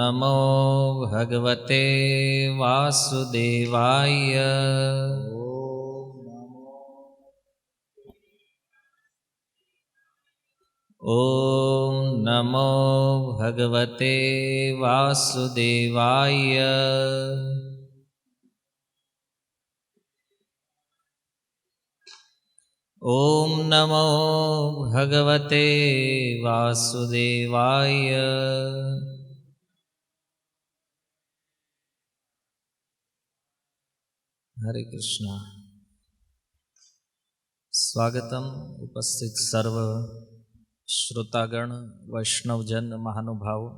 નમો ભગવતે વાસુદેવાય. ઓમ નમો ભગવતે વાસુદેવાય. ઓમ નમો ભગવતે વાસુદેવાય. હરે કૃષ્ણ. સ્વાગતમ ઉપસ્થિત સર્વ શ્રોતાગણ, વૈષ્ણવજન, મહાનુભાવો.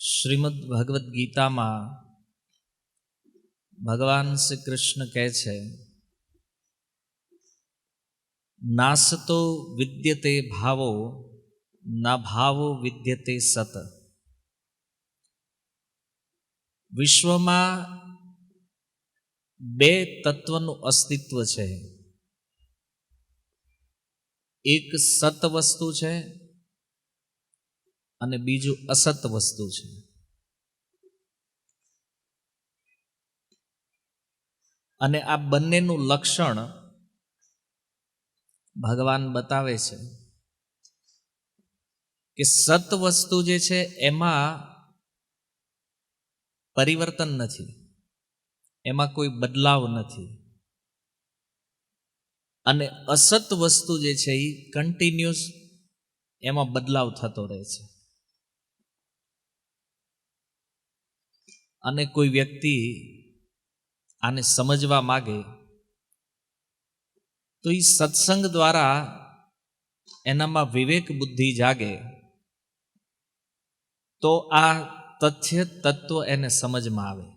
શ્રીમદ્ ભગવદ્ ગીતામાં ભગવાન શ્રી કૃષ્ણ કહે છે, નાસતો વિદ્યતે ભાવો ના ભાવો વિદ્યતે સત. વિશ્વમાં બે તત્વનું અસ્તિત્વ છે. એક સત વસ્તુ છે અને બીજું અસત વસ્તુ છે. અને આ બંનેનું લક્ષણ ભગવાન બતાવે છે કે સત વસ્તુ જે છે એમાં પરિવર્તન નથી, એમાં કોઈ બદલાવ નથી. અને અસત વસ્તુ જે છે એ કન્ટિન્યુઅસ એમાં બદલાવ થતો રહે છે. અને કોઈ વ્યક્તિ આને સમજવા માગે તો એ સત્સંગ દ્વારા એનામાં વિવેક બુદ્ધિ જાગે તો આ તથ્ય તત્વ એને સમજમાં આવે.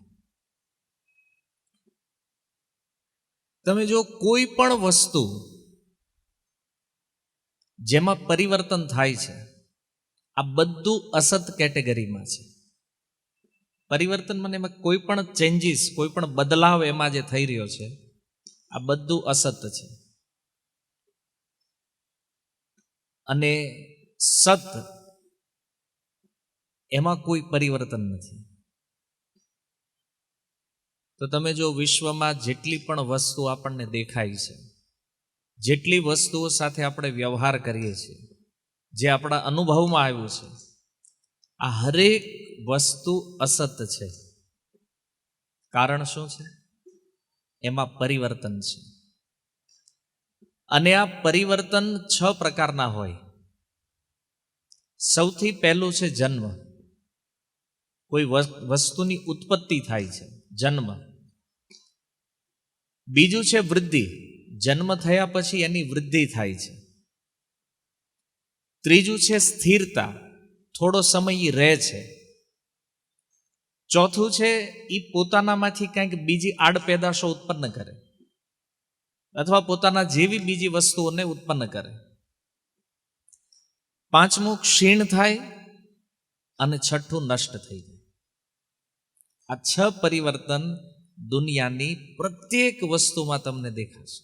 તમે જો કોઈ પણ વસ્તુ જેમાં પરિવર્તન થાય છે, આ બધું અસત કેટેગરીમાં છે. પરિવર્તન મને એમાં કોઈ પણ ચેન્જીસ, કોઈ પણ બદલાવ એમાં જે થઈ રહ્યો છે, આ બધું અસત છે. અને સત એમાં કોઈ પરિવર્તન નથી. તો તમે જો વિશ્વમાં જેટલી પણ વસ્તુ આપણને દેખાય છે, જેટલી વસ્તુઓ સાથે આપણે વ્યવહાર કરીએ છીએ, જે આપણા અનુભવમાં આવ્યું છે, આ હરેક વસ્તુ અસત છે. કારણ શું છે? એમાં પરિવર્તન છે. અને આ પરિવર્તન 6 પ્રકારના હોય. સૌથી પહેલું છે જન્મ. કોઈ વસ્તુની ઉત્પત્તિ થાય છે, જન્મ. બીજું છે વૃદ્ધિ, જન્મ થયા પછી એની વૃદ્ધિ થાય છે. ત્રીજું છે સ્થિરતા, થોડો સમય એ રહે છે. ચોથું છે એ પોતાનામાંથી કંઈક બીજી આડપેદાશો ઉત્પન્ન કરે અથવા પોતાના જેવી બીજી વસ્તુઓને ઉત્પન્ન કરે. પાંચમું ક્ષીણ થાય અને છઠ્ઠું નષ્ટ થઈ જાય. આ 6 પરિવર્તન દુનિયાની પ્રત્યેક વસ્તુમાં તમને દેખાશે.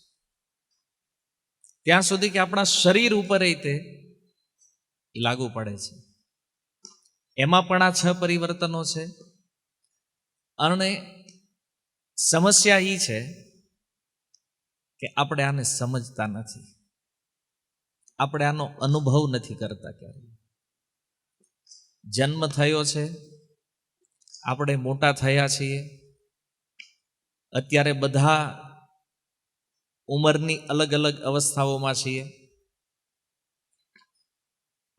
ત્યાં સુધી કે આપણા શરીર ઉપર તે લાગુ પડે છે. એમાં પણ આ 6 પરિવર્તનો છે. અને સમસ્યા એ છે કે આપણે આને સમજતા નથી, આપણે આનો અનુભવ નથી કરતા. ક્યારે જન્મ થયો છે, આપણે મોટા થયા છીએ, અત્યારે બધા ઉંમરની અલગ અલગ અવસ્થાઓમાં છીએ,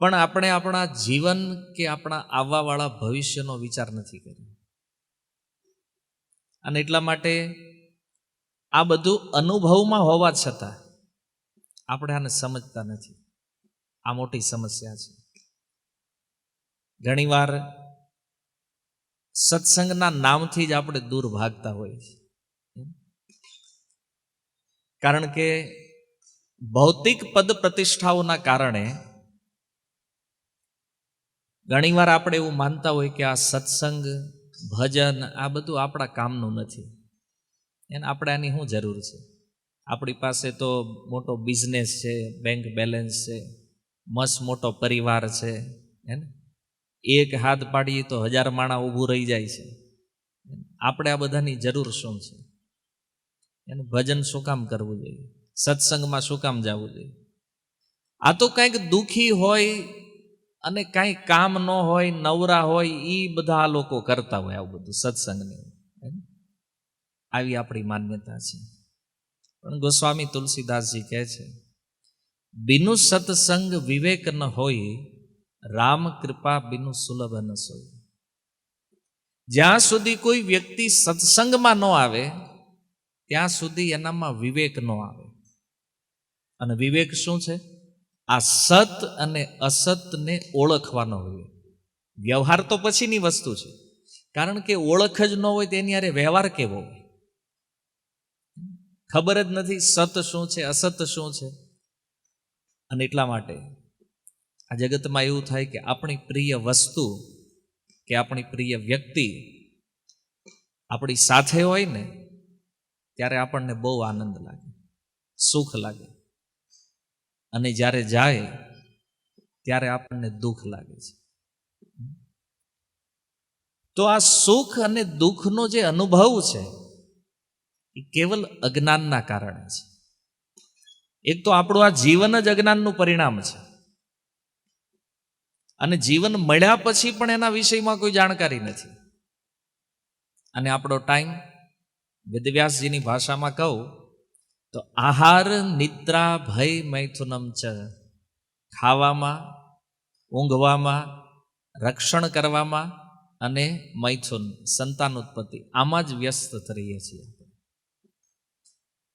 પણ આપણે આપણા જીવન કે આપણા આવવાવાળા ભવિષ્યનો વિચાર નથી કર્યો. અને એટલા માટે આ બધું અનુભવમાં હોવા છતાં આપણે આને સમજતા નથી. આ મોટી સમસ્યા છે. ઘણીવાર સત્સંગના નામથી જ આપણે દૂર ભાગતા હોઈએ છીએ. કારણ કે ભૌતિક પદ પ્રતિષ્ઠાઓના કારણે ઘણીવાર આપણે એવું માનતા હોય કે આ સત્સંગ, ભજન, આ બધું આપણા કામનું નથી. એને આપણે આની શું જરૂર છે? આપણી પાસે તો મોટો બિઝનેસ છે, બેંક બેલેન્સ છે, મસ્ત મોટો પરિવાર છે, હે ને? એક હાથ પાડીએ તો 1000 માણા ઊભું રહી જાય છે. આપણે આ બધાની જરૂર શું છે? એનું ભજન શું કામ કરવું જોઈએ? સત્સંગમાં શું કામ જવું જોઈએ? આ તો કંઈક દુઃખી હોય અને કાંઈ કામ ન હોય, નવરા હોય, એ બધા આ લોકો કરતા હોય આવું બધું સત્સંગને. આવી આપણી માન્યતા છે. પણ ગોસ્વામી તુલસીદાસજી કહે છે, બિનુ સત્સંગ વિવેક ન હોય, રામ કૃપા બિનુ સુલભ ન સોય. જ્યાં સુધી કોઈ વ્યક્તિ સત્સંગમાં ન આવે ત્યાં સુધી એનામાં વિવેક ન આવે. અને વિવેક શું છે? આ સત અને અસતને ઓળખવાનો વિવેક. વ્યવહાર તો પછીની વસ્તુ છે, કારણ કે ઓળખ જ ન હોય તેની હારે વ્યવહાર કેવો હોય? ખબર જ નથી સત શું છે, અસત શું છે. અને એટલા માટે આ જગતમાં એવું થાય કે આપણી પ્રિય વસ્તુ કે આપણી પ્રિય વ્યક્તિ આપણી સાથે હોય ને ત્યારે આપણને બહુ આનંદ લાગે, સુખ લાગે. અને જ્યારે જાય ત્યારે આપણને દુઃખ લાગે છે. તો આ સુખ અને દુઃખનો જે અનુભવ છે એ કેવલ અજ્ઞાનના કારણે છે. એક તો આપણું આ જીવન જ અજ્ઞાનનું પરિણામ છે. અને જીવન મળ્યા પછી પણ એના વિષયમાં કોઈ જાણકારી નથી. અને આપણો ટાઈમ વેદવ્યાસજીની ભાષામાં કહું તો આહાર નિદ્રા ભય મૈથુનમ ચ, ખાવામાં, ઊંઘવામાં, રક્ષણ કરવામાં અને મૈથુન સંતાન ઉત્પત્તિ, આમાં જ વ્યસ્ત રહીએ છીએ.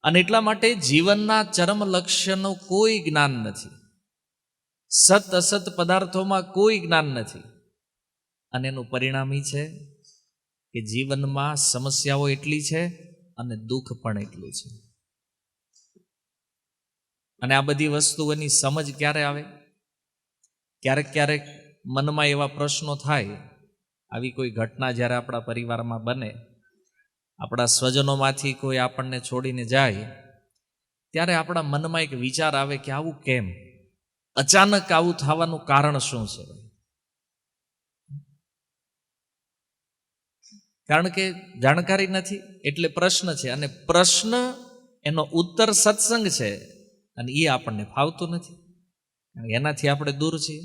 અને એટલા માટે જીવનના ચરમ લક્ષ્યનું કોઈ જ્ઞાન નથી. સત અસત પદાર્થોમાં કોઈ જ્ઞાન નથી. અને એનું પરિણામ એ છે કે જીવનમાં સમસ્યાઓ એટલી છે અને દુઃખ પણ એટલું છે. અને આ બધી વસ્તુઓની સમજ ક્યારે આવે? ક્યારેક ક્યારેક મનમાં એવા પ્રશ્નો થાય, આવી કોઈ ઘટના જ્યારે આપણા પરિવારમાં બને, આપણા સ્વજનોમાંથી કોઈ આપણને છોડીને જાય, ત્યારે આપણા મનમાં એક વિચાર આવે કે આવું કેમ? અચાનક આવું થવાનું કારણ શું છે? કારણ કે જાણકારી નથી એટલે પ્રશ્ન છે, અને પ્રશ્ન એનો ઉત્તર સત્સંગ છે, અને એ આપણને ફાવતું નથી, એનાથી આપણે દૂર છીએ.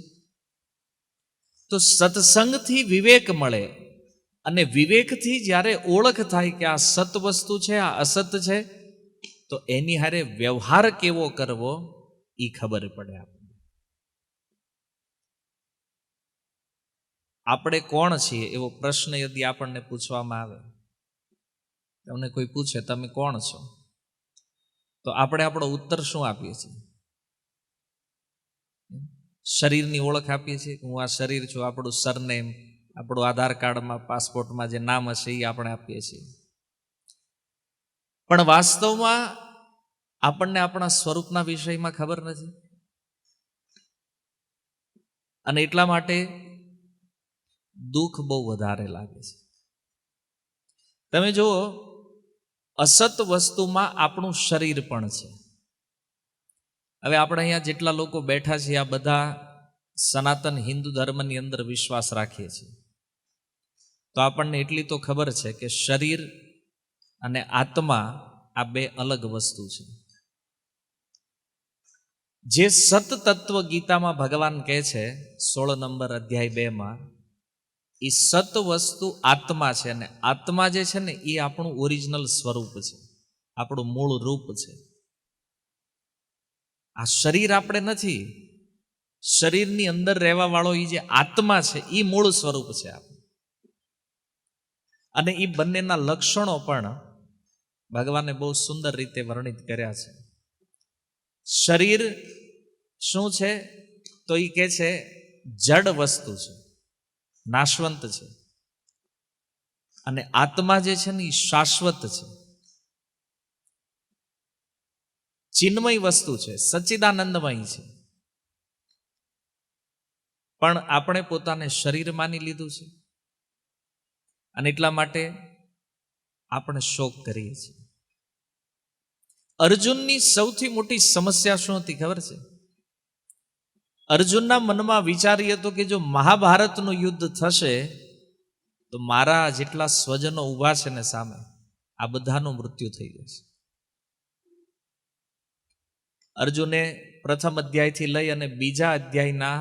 તો સત્સંગથી વિવેક મળે, અને વિવેકથી જ્યારે ઓળખ થાય કે આ સત વસ્તુ છે, આ અસત છે, તો એની હારે વ્યવહાર કેવો કરવો એ ખબર પડે આપણને. આપણે કોણ છીએ એવો પ્રશ્ન યદિ આપણને પૂછવામાં આવે, તમને કોઈ પૂછે તમે કોણ છો, તો આપણે આપણો ઉત્તર શું આપીએ છીએ? શરીરની ઓળખ આપીએ છીએ, હું આ શરીર છું, આપણું સરનેમ, આપણું આધાર કાર્ડમાં, પાસપોર્ટમાં જે નામ હશે એ આપણે આપીએ છીએ. પણ વાસ્તવમાં આપણને આપણા સ્વરૂપના વિષયમાં ખબર નથી. અને એટલા માટે દુઃખ બહુ વધારે લાગે છે. તમે જુઓ, અસત વસ્તુમાં આપણું શરીર પણ છે. હવે આપણે અહીંયા જેટલા લોકો બેઠા છીએ આ બધા સનાતન હિન્દુ ધર્મની અંદર વિશ્વાસ રાખીએ છીએ. તો આપણને એટલી તો ખબર છે કે શરીર અને આત્મા આ બે અલગ વસ્તુ છે. જે સત તત્વ ગીતામાં ભગવાન કહે છે 16 નંબર અધ્યાય 2માં, એ સત વસ્તુ આત્મા છે, અને આત્મા જે છે ને એ આપણું ઓરિજિનલ સ્વરૂપ છે, આપણું મૂળ રૂપ છે. આ શરીર આપણે નથી. શરીરની અંદર રહેવા વાળો એ જે આત્મા છે એ મૂળ સ્વરૂપ છે આપણું. અને એ બંનેના લક્ષણો પણ ભગવાને બહુ સુંદર રીતે વર્ણિત કર્યા છે. શરીર શું છે? તો એ કહે છે જડ વસ્તુ છે, નાશવંત છે. અને આત્મા જે છે ને એ શાશ્વત છે, ચિન્મય વસ્તુ છે, સચ્ચિદાનંદમય છે. પણ આપણે પોતાને શરીર માની લીધું છે, અને એટલા માટે આપણે શોક કરીએ છીએ. અર્જુનની સૌથી મોટી સમસ્યા શું હતી ખબર છે? અર્જુનના મનમાં વિચાર એ હતો કે જો મહાભારતનું યુદ્ધ થશે તો મારા જેટલા સ્વજનો ઊભા છે ને સામે, આ બધાનું મૃત્યુ થઈ જશે. અર્જુને પ્રથમ અધ્યાયથી લઈ અને બીજા અધ્યાયના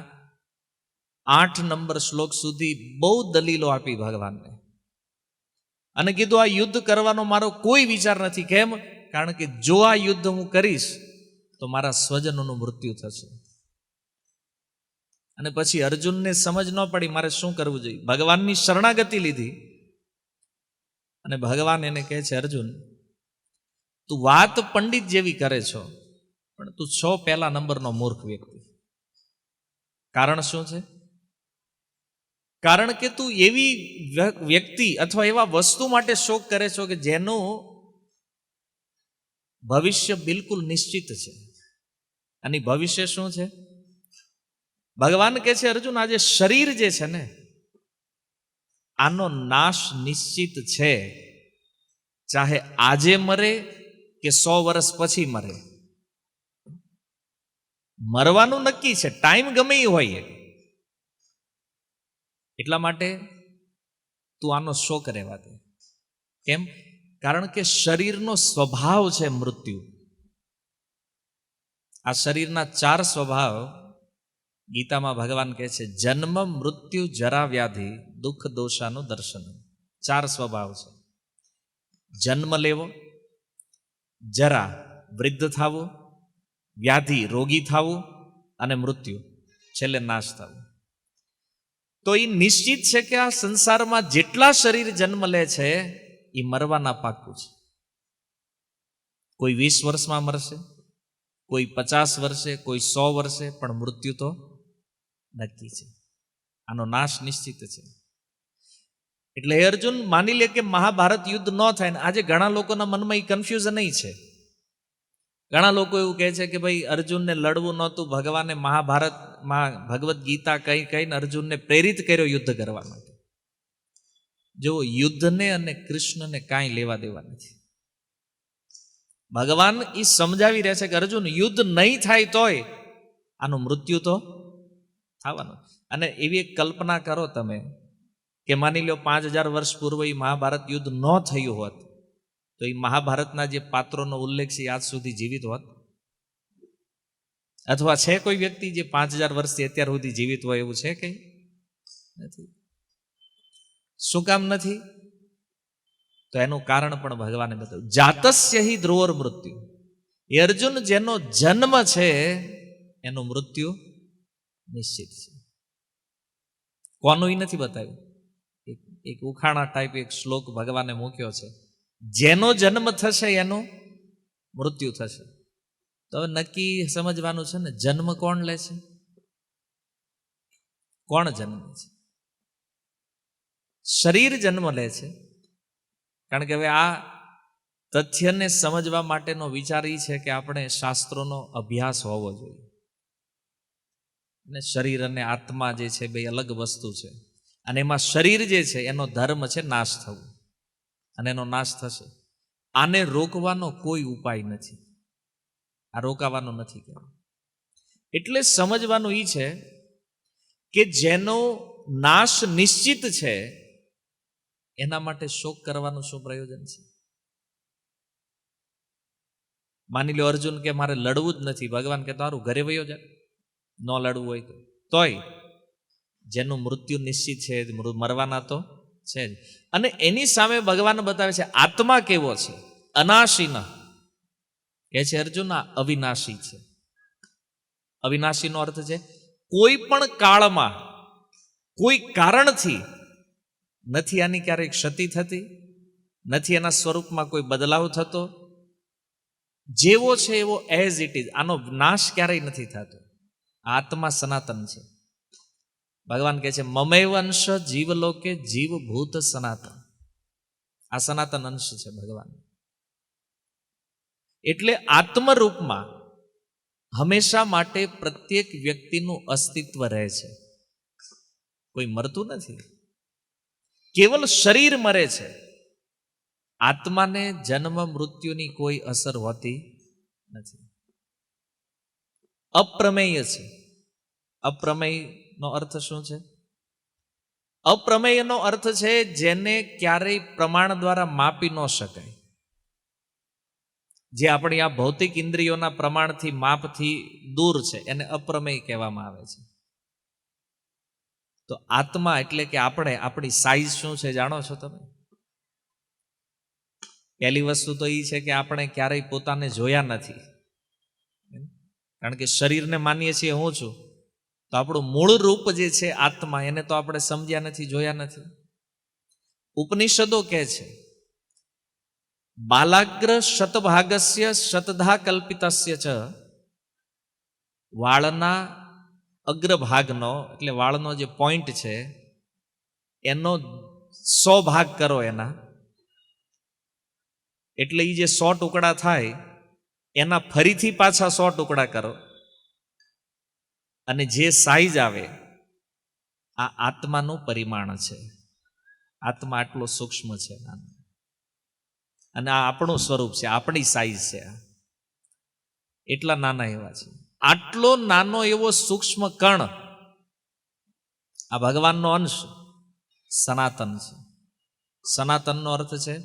8 નંબર શ્લોક સુધી બહુ દલીલો આપી ભગવાનને અને કીધું આ યુદ્ધ કરવાનો મારો કોઈ વિચાર નથી. કેમ? કારણ કે જો આ યુદ્ધ હું કરીશ તો મારા સ્વજનોનું મૃત્યુ થશે. અને પછી અર્જુનને સમજ ન પડી મારે શું કરવું જોઈએ. ભગવાનની શરણાગતિ લીધી અને ભગવાન એને કહે છે, અર્જુન તું વાત પંડિત જેવી કરે છો, પણ તું 1 નંબરનો મૂર્ખ વ્યક્તિ. કારણ શું છે? કારણ કે તું એવી વ્યક્તિ અથવા એવા વસ્તુ માટે શોક કરે છો કે જેનું ભવિષ્ય બિલકુલ નિશ્ચિત છે. અને ભવિષ્ય શું છે? ભગવાન કહે છે, અર્જુન આજે શરીર જે છે ને આનો નાશ નિશ્ચિત છે. ચાહે આજે મરે કે 100 વર્ષ પછી મરે, મરવાનું નક્કી છે. ટાઈમ ગમે એ હોય. એટલા માટે તું આનો શોક રહેવા દે. કેમ? કારણ કે શરીરનો સ્વભાવ છે મૃત્યુ. આ શરીરના 4 સ્વભાવ ગીતામાં ભગવાન કહે છે, જન્મ મૃત્યુ જરા વ્યાધિ દુઃખ દોષાનું દર્શન. 4 સ્વભાવ છે. જન્મ લેવો, જરા વૃદ્ધ થવું, વ્યાધિ રોગી થવું અને મૃત્યુ છેલ્લે નાશ થવું. તો એ નિશ્ચિત છે કે આ સંસારમાં જેટલા શરીર જન્મ લે છે એ મરવાના પાક્કું છે. કોઈ 20 વર્ષમાં મરશે, કોઈ 50 વર્ષે, કોઈ 100 વર્ષે, પણ મૃત્યુ તો નક્કી છે. આનો નાશ નિશ્ચિત છે. એટલે હે અર્જુન, માની લે કે મહાભારત યુદ્ધ ન થાય ને આજે ઘણા લોકોના મનમાં એ કન્ફ્યુઝન નહીં છે. ઘણા લોકો એવું કહે છે કે ભાઈ અર્જુનને લડવું નહોતું, ભગવાને મહાભારતમાં ભગવદ્ ગીતા કહીને અર્જુનને પ્રેરિત કર્યો યુદ્ધ કરવા માટે. જો યુદ્ધને અને કૃષ્ણને કાંઈ લેવા દેવા નથી. ભગવાન એ સમજાવી રહે છે કે અર્જુન યુદ્ધ નહીં થાય તોય આનું મૃત્યુ તો થવાનું. અને એવી એક કલ્પના કરો તમે કે માની લો 5000 વર્ષ પૂર્વે એ મહાભારત યુદ્ધ ન થયું હોત તો એ મહાભારતના જે પાત્રોનો ઉલ્લેખ છે આજ સુધી જીવિત હોત? અથવા છે કોઈ વ્યક્તિ જે 5000 વર્ષથી અત્યાર સુધી જીવિત હોય એવું છે? કંઈ નથી. શું કામ નથી? તો એનું કારણ પણ ભગવાને બતાવ્યું. જાતસ્ય હિ ધ્રુવર મૃત્યુ. એ અર્જુન જેનો જન્મ છે એનું મૃત્યુ નિશ્ચિત છે. કોનું એ નથી બતાવ્યું. એક ઉખાણા ટાઈપ એક શ્લોક ભગવાને મૂક્યો છે, જેનો જન્મ થશે એનું મૃત્યુ થશે. તો નક્કી સમજવાનું છે ને, જન્મ કોણ લે છે? કોણ જન્મે છે? શરીર જન્મ લે છે. કારણ કે હવે આ તથ્યને સમજવા માટેનો વિચાર એ છે કે આપણે શાસ્ત્રોનો અભ્યાસ હોવો જોઈએ. અને શરીર અને આત્મા જે છે બે અલગ વસ્તુ છે. અને એમાં શરીર જે છે એનો ધર્મ છે નાશ થવું, અને એનો નાશ થશે. આને રોકવાનો કોઈ ઉપાય નથી. આ રોકાવાનો નથી કહેવાય. એટલે સમજવાનું એ છે કે જેનો નાશ નિશ્ચિત છે એના માટે શોક કરવાનું શું પ્રયોજન છે? માની લો અર્જુન કે મારે લડવું જ નથી, ભગવાન કે તારું ઘરે વયો જા, ન લડવું હોય તોય જેનું મૃત્યુ નિશ્ચિત છે, મરવાના તો છે જ. અને એની સામે ભગવાન બતાવે છે આત્મા કેવો છે, અનાશી ન કહે છે અર્જુન આ અવિનાશી છે. અવિનાશીનો અર્થ છે કોઈ પણ કાળમાં કોઈ કારણથી નથી આની ક્યારેય ક્ષતિ થતી, નથી એના સ્વરૂપમાં કોઈ બદલાવ થતો. જેવો છે એવો એઝ ઇટ ઇઝ, આનો નાશ ક્યારેય નથી થતો. આત્મા સનાતન છે. ભગવાન કહે છે મમૈવ અંશ જીવલોકે જીવભૂત સનાતન. આ સનાતન અંશ છે ભગવાન. એટલે આત્મરૂપમાં હંમેશા માટે પ્રત્યેક વ્યક્તિનું અસ્તિત્વ રહે છે. કોઈ મરતું નથી, કેવલ શરીર મરે છે. આત્માને જન્મ મૃત્યુની કોઈ અસર હોતી નથી. અપ્રમેય છે. અપ્રમેયનો અર્થ શું છે? અપ્રમેયનો અર્થ છે જેને ક્યારેય પ્રમાણ દ્વારા માપી ન શકાય, જે આપણી આ ભૌતિક ઇન્દ્રિયોના પ્રમાણથી માપથી દૂર છે, એને અપ્રમેય કહેવામાં આવે છે. તો આત્મા એટલે કે આપણી સાઈઝ શું છે જાણો છો તમે? પહેલી વસ્તુ તો એ છે કે આપણે ક્યારેય પોતાને જોયા નથી, કારણ કે શરીરને માનીએ છીએ હું છું, તો આપણું મૂળ રૂપ જે છે આત્મા, એને તો આપણે સમજ્યા નથી, જોયા નથી. ઉપનિષદો કહે છે બાલાગ્ર શતભાગસ્ય શતધા કલ્પિતસ્ય ચ, વાળના અગ્રભાગનો એટલે વાળનો જે પોઈન્ટ છે એનો 100 ભાગ કરો એના, એટલે એ જે 100 ટુકડા થાય એના ફરીથી પાછા 100 ટુકડા કરો, અને જે સાઈઝ આવે આ આત્માનું પરિમાણ છે. આત્મા આટલો સૂક્ષ્મ છે અને આ આપણું સ્વરૂપ છે, આપણી સાઈઝ છે, એટલા નાના એવા છે. આટલો નાનો એવો સૂક્ષ્મ કણ આ ભગવાનનો અંશ સનાતન છે. સનાતનનો અર્થ છે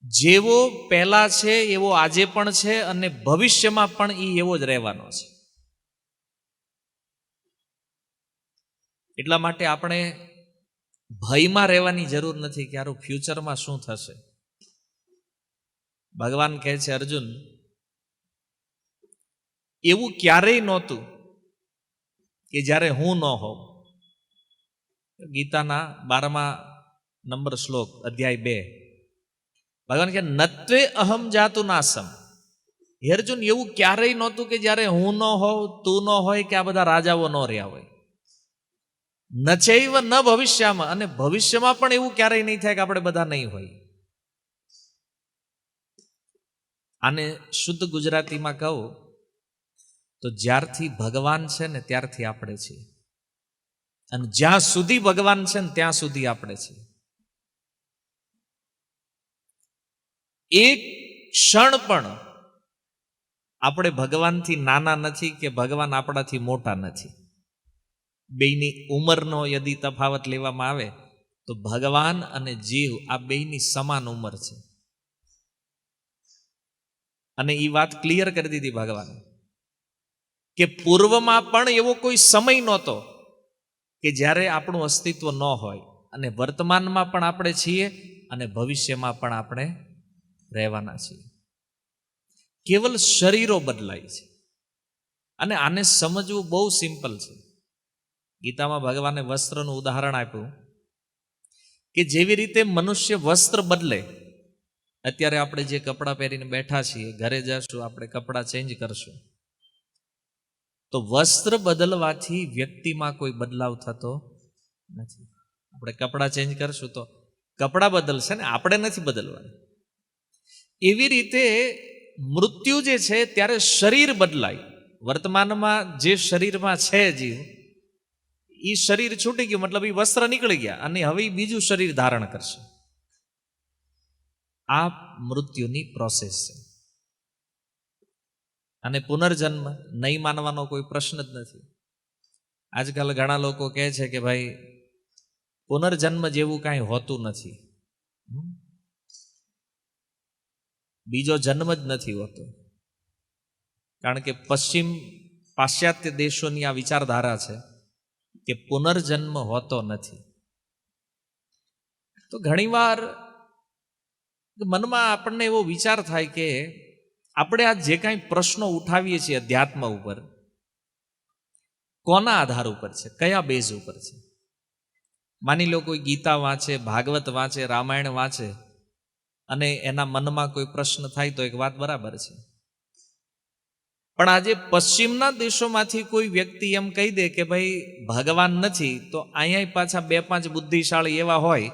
જેવો પહેલા છે એવો આજે પણ છે અને ભવિષ્યમાં પણ એ એવો જ રહેવાનો છે. એટલા માટે આપણે ભયમાં રહેવાની જરૂર નથી કે આરું ફ્યુચરમાં શું થશે. ભગવાન કહે છે અર્જુન, એવું ક્યારેય નહોતું કે જ્યારે હું ન હોઉં. ગીતાના 12મા નંબર શ્લોક, અધ્યાય 2, ભગવાન કહે નત્વે અહમ જાતુ નાસમ. હે અર્જુન, એવું ક્યારેય નહોતું કે જ્યારે હું ન હોઉં, તું ન હોય, કે આ બધા રાજાઓ ન રહ્યા હોય. નચૈવ ન ભવિષ્યમાં, અને ભવિષ્યમાં પણ એવું ક્યારેય નહીં થાય કે આપણે બધા નહીં હોય. આને શુદ્ધ ગુજરાતીમાં કહું તો જ્યારથી ભગવાન છે ને ત્યારથી આપણે છીએ, અને જ્યાં સુધી ભગવાન છે ને ત્યાં સુધી આપણે છીએ. એક ક્ષણ પણ આપણે ભગવાનથી નાના નથી કે ભગવાન આપણાથી મોટા નથી. બેયની ઉંમરનો યદિ તફાવત લેવામાં આવે તો ભગવાન અને જીવ આ બેયની સમાન ઉંમર છે. અને એ વાત ક્લિયર કરી દીધી ભગવાને કે પૂર્વમાં પણ એવો કોઈ સમય નહોતો કે જ્યારે આપણું અસ્તિત્વ ન હોય, અને વર્તમાનમાં પણ આપણે છીએ અને ભવિષ્યમાં પણ આપણે રહેવાના છીએ. કેવલ શરીરો બદલાય છે. અને આને સમજવું બહુ સિમ્પલ છે. ગીતામાં ભગવાને વસ્ત્રનું ઉદાહરણ આપ્યું કે જેવી રીતે મનુષ્ય વસ્ત્ર બદલે, અત્યારે આપણે જે કપડાં પહેરીને બેઠા છીએ, ઘરે જશું આપણે કપડાં ચેન્જ કરશું, તો વસ્ત્ર બદલવાથી વ્યક્તિમાં કોઈ બદલાવ થતો નથી. આપણે કપડાં ચેન્જ કરશું તો કપડાં બદલશે ને, આપણે નથી બદલવાનું. એવી રીતે મૃત્યુ જે છે ત્યારે શરીર બદલાય. વર્તમાનમાં જે શરીરમાં છે જીવ, એ શરીર છૂટી ગયું, મતલબ એ વસ્ત્ર નીકળી ગયા અને હવે બીજું શરીર ધારણ કરશે. આ મૃત્યુની પ્રોસેસ છે. અને પુનર્જન્મ નહીં માનવાનો કોઈ પ્રશ્ન જ નથી. આજકાલ ઘણા લોકો કહે છે કે ભાઈ પુનર્જન્મ જેવું કાંઈ હોતું નથી, બીજો જન્મ જ નથી હોતો. કારણ કે પાશ્ચાત્ય દેશોની આ વિચારધારા છે કે પુનર્જન્મ હોતો નથી. તો ઘણીવાર મનમાં આપણને એવો વિચાર થાય કે આપણે આ જે કાંઈ પ્રશ્નો ઉઠાવીએ છીએ અધ્યાત્મ ઉપર, કોના આધાર ઉપર છે, કયા બેઝ ઉપર છે? માની લો કોઈ ગીતા વાંચે, ભાગવત વાંચે, રામાયણ વાંચે અને એના મનમાં કોઈ પ્રશ્ન થાય તો એક વાત બરાબર છે. પણ આજે પશ્ચિમના દેશોમાંથી કોઈ વ્યક્તિ એમ કહી દે કે ભાઈ ભગવાન નથી, તો અહીંયા પાછા 2-5 બુદ્ધિશાળી એવા હોય